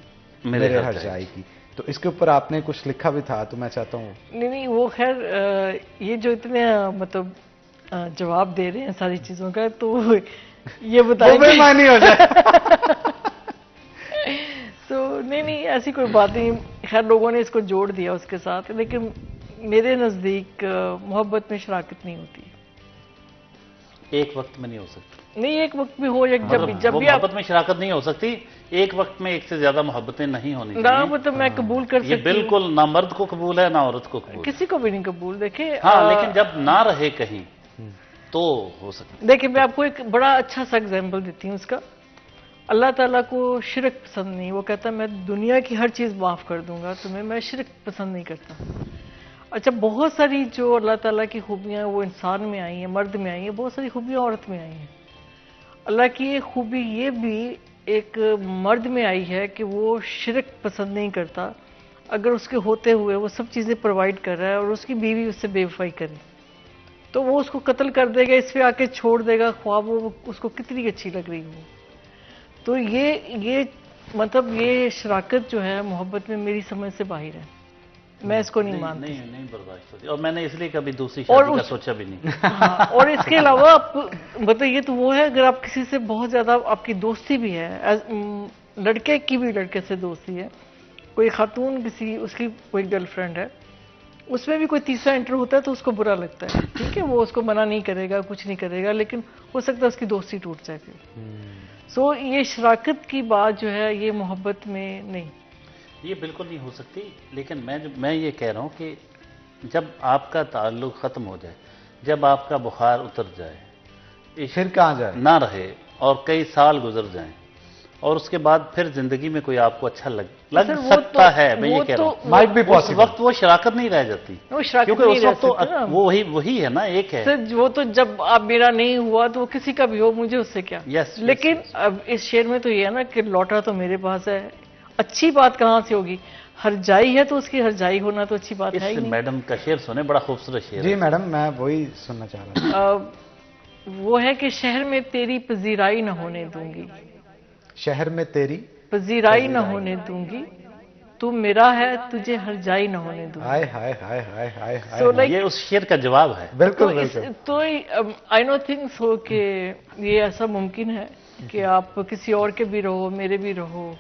میرے ہر جائے کی. تو اس کے اوپر آپ نے کچھ لکھا بھی تھا, تو میں چاہتا ہوں. نہیں وہ خیر یہ جو اتنے مطلب جواب دے رہے ہیں ساری چیزوں کا, تو یہ بتائیں بے معنی ہو جائے. تو نہیں ایسی کوئی بات نہیں, خیر لوگوں نے اس کو جوڑ دیا اس کے ساتھ, لیکن میرے نزدیک محبت میں شراکت نہیں ہوتی. ایک وقت میں نہیں ہو سکتی. نہیں ایک وقت بھی ہو, جب بھی محبت میں شراکت نہیں ہو سکتی, ایک وقت میں ایک سے زیادہ محبتیں نہیں ہونی چاہیے. وہ تو میں قبول کر سکتی ہوں, یہ بالکل نہ مرد کو قبول ہے نہ عورت کو قبول, کسی کو بھی نہیں قبول. دیکھیں ہاں, لیکن جب نہ رہے کہیں تو ہو سکتا ہے. دیکھیں میں آپ کو ایک بڑا اچھا سا ایگزامپل دیتی ہوں اس کا. اللہ تعالیٰ کو شرک پسند نہیں. وہ کہتا ہے میں دنیا کی ہر چیز معاف کر دوں گا تمہیں, میں شرک پسند نہیں کرتا. اچھا, بہت ساری جو اللہ تعالیٰ کی خوبیاں وہ انسان میں آئی ہیں, مرد میں آئی ہیں, بہت ساری خوبیاں عورت میں آئی ہیں. اللہ کی ایک خوبی یہ بھی ایک مرد میں آئی ہے کہ وہ شرک پسند نہیں کرتا. اگر اس کے ہوتے ہوئے وہ سب چیزیں پرووائڈ کر رہا ہے اور اس کی بیوی اس سے بے وفائی کرے تو وہ اس کو قتل کر دے گا, اس پہ آ کے چھوڑ دے گا, خواب وہ اس کو کتنی اچھی لگ رہی ہو. تو یہ مطلب یہ شراکت جو ہے محبت میں میری سمجھ سے باہر ہے, میں اس کو نہیں مانتی. نہیں برداشت ہوتی, اور میں نے اس لیے کبھی دوسری شادی کا سوچا بھی نہیں. اور اس کے علاوہ آپ بتائیے تو وہ ہے اگر آپ کسی سے بہت زیادہ آپ کی دوستی بھی ہے, لڑکے کی بھی لڑکے سے دوستی ہے, کوئی خاتون کسی اس کی کوئی گرل فرینڈ ہے, اس میں بھی کوئی تیسرا انٹر ہوتا ہے تو اس کو برا لگتا ہے. ٹھیک ہے, وہ اس کو منع نہیں کرے گا, کچھ نہیں کرے گا, لیکن ہو سکتا ہے اس کی دوستی ٹوٹ جائے پھر. سو یہ شراکت کی بات جو ہے یہ محبت میں نہیں, یہ بالکل نہیں ہو سکتی. لیکن میں یہ کہہ رہا ہوں کہ جب آپ کا تعلق ختم ہو جائے, جب آپ کا بخار اتر جائے, پھر کہاں جائے نہ رہے اور کئی سال گزر جائیں, اور اس کے بعد پھر زندگی میں کوئی آپ کو اچھا لگ سکتا ہے, میں یہ کہہ رہا ہوں مائٹ بی اس پاسبل. وقت وہ شراکت نہیں رہ جاتی, کیونکہ اس وقت تو وہی ہے نا, ایک ہے. وہ تو جب آپ میرا نہیں ہوا تو وہ کسی کا بھی ہو, مجھے اس سے کیا. لیکن اب اس شعر میں تو یہ ہے نا کہ لوٹا تو میرے پاس ہے. اچھی بات کہاں سے ہوگی, ہر جائی ہے تو اس کی ہر جائی ہونا تو اچھی بات ہے. میڈم کا شعر سنے, بڑا خوبصورت شعر. جی میڈم, میں وہی سننا چاہ رہا ہوں. وہ ہے کہ شہر میں تیری پذیرائی نہ ہونے دوں گی, شہر میں تیری پذیرائی نہ ہونے دوں گی, تو میرا ہے تجھے ہر جائی نہ ہونے دوں گی. ہائے ہائے ہائے ہائے ہائے ہائے, یہ اس شعر کا جواب ہے. بالکل بالکل. تو آئی نو تھنک سو کہ یہ ایسا ممکن ہے کہ آپ کسی اور کے بھی رہو, میرے بھی رہو,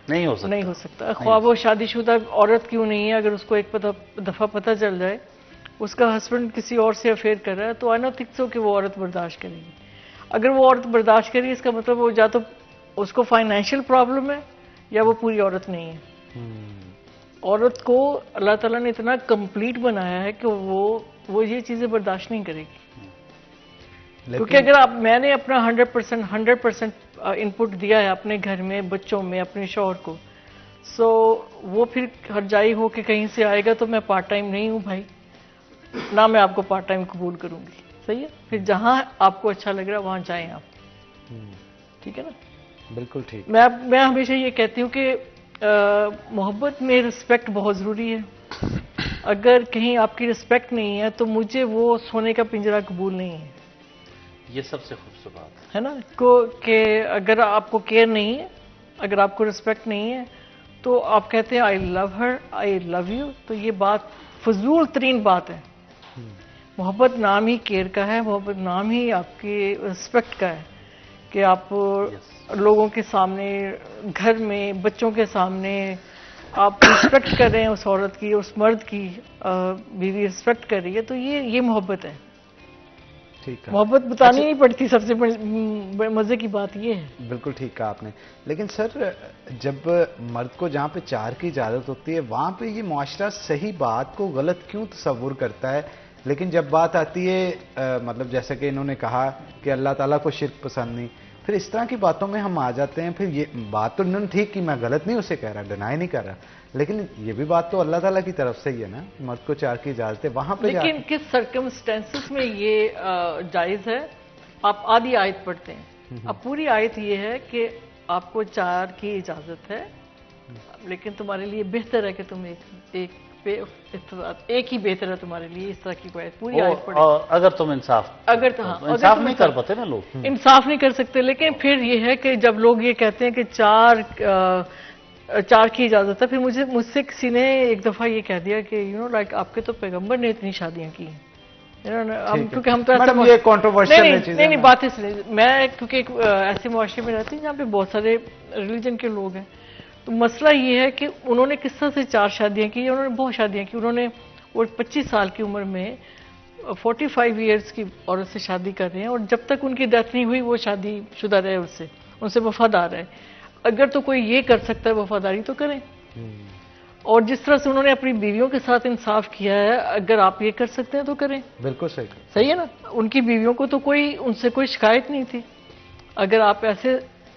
نہیں ہو سکتا. نہیں ہو سکتا. خواب وہ شادی شدہ عورت کیوں نہیں ہے, اگر اس کو ایک دفعہ پتہ چل جائے اس کا ہسبینڈ کسی اور سے افیئر کر رہا ہے تو آئی نو تھنک سو کہ وہ عورت برداشت کرے گی. اگر وہ عورت برداشت کرے گی اس کا مطلب وہ یا تو اس کو فائنینشیل پرابلم ہے یا وہ پوری عورت نہیں ہے. عورت کو اللہ تعالیٰ نے اتنا کمپلیٹ بنایا ہے کہ وہ یہ چیزیں برداشت نہیں کرے گی. کیونکہ اگر میں نے اپنا 100% ان پٹ دیا ہے اپنے گھر میں, بچوں میں, اپنے شوہر کو, سو وہ پھر ہر جائی ہو کے کہیں سے آئے گا تو میں پارٹ ٹائم نہیں ہوں بھائی, نہ میں آپ کو پارٹ ٹائم قبول کروں گی. صحیح ہے, پھر جہاں آپ کو اچھا لگ رہا ہے وہاں جائیں آپ. ٹھیک ہے نا, بالکل ٹھیک. میں ہمیشہ یہ کہتی ہوں کہ محبت میں رسپیکٹ بہت ضروری ہے. اگر کہیں آپ کی رسپیکٹ نہیں ہے تو مجھے وہ سونے کا پنجرا قبول نہیں ہے. یہ سب سے خوبصورت بات ہے نا, کہ اگر آپ کو کیئر نہیں ہے, اگر آپ کو رسپیکٹ نہیں ہے تو آپ کہتے ہیں آئی لو ہر, آئی لو یو, تو یہ بات فضول ترین بات ہے. محبت نام ہی کیئر کا ہے, محبت نام ہی آپ کی رسپیکٹ کا ہے کہ آپ لوگوں کے سامنے, گھر میں, بچوں کے سامنے آپ رسپیکٹ کر رہے ہیں اس عورت کی, اس مرد کی بیوی رسپیکٹ کر رہی ہے, تو یہ محبت ہے. ٹھیک ہے, محبت بتانی نہیں پڑتی. سب سے مزے کی بات یہ ہے. بالکل ٹھیک کہا آپ نے. لیکن سر جب مرد کو جہاں پہ 4 کی اجازت ہوتی ہے وہاں پہ یہ معاشرہ صحیح بات کو غلط کیوں تصور کرتا ہے, لیکن جب بات آتی ہے مطلب جیسا کہ انہوں نے کہا کہ اللہ تعالیٰ کو شرک پسند نہیں, پھر اس طرح کی باتوں میں ہم آ جاتے ہیں. پھر یہ بات تو انہوں نے ٹھیک کی, میں غلط نہیں اسے کہہ رہا, ڈینائی نہیں کر رہا, لیکن یہ بھی بات تو اللہ تعالیٰ کی طرف سے ہی ہے نا, مرد کو 4 کی اجازت ہے وہاں پہ. لیکن کس سرکمسٹینسز میں یہ جائز ہے؟ آپ آدھی آیت پڑھتے ہیں, اب پوری آیت یہ ہے کہ آپ کو 4 کی اجازت ہے, لیکن تمہارے لیے بہتر ہے کہ تم ایک ہی بہتر ہے تمہارے لیے. اس طرح کی کوئی پوری آیت پڑھیں. اگر تم انصاف نہیں کر پاتے نا, لوگ انصاف نہیں کر سکتے. لیکن پھر یہ ہے کہ جب لوگ یہ کہتے ہیں کہ 4 کی اجازت ہے, پھر مجھ سے کسی نے ایک دفعہ یہ کہہ دیا کہ لائک آپ کے تو پیغمبر نے اتنی شادیاں کی ہیں. کیونکہ ہم تو نہیں باتیں سنیں, میں کیونکہ ایک ایسے معاشرے میں رہتی ہوں جہاں پہ بہت سارے ریلیجن کے لوگ ہیں, تو مسئلہ یہ ہے کہ انہوں نے کس طرح سے 4 شادیاں کی, انہوں نے بہت شادیاں کی. انہوں نے وہ 25 سال کی عمر میں 45 ایئرس کی عورت سے شادی کر رہے ہیں, اور جب تک ان کی ڈیتھ نہیں ہوئی وہ شادی شدہ رہے, ان سے وفادار رہے. اگر تو کوئی یہ کر سکتا ہے وفاداری تو کریں. اور جس طرح سے انہوں نے اپنی بیویوں کے ساتھ انصاف کیا ہے, اگر آپ یہ کر سکتے ہیں تو کریں. بالکل صحیح ہے نا. ان کی بیویوں کو تو ان سے کوئی شکایت نہیں تھی. اگر آپ ایسے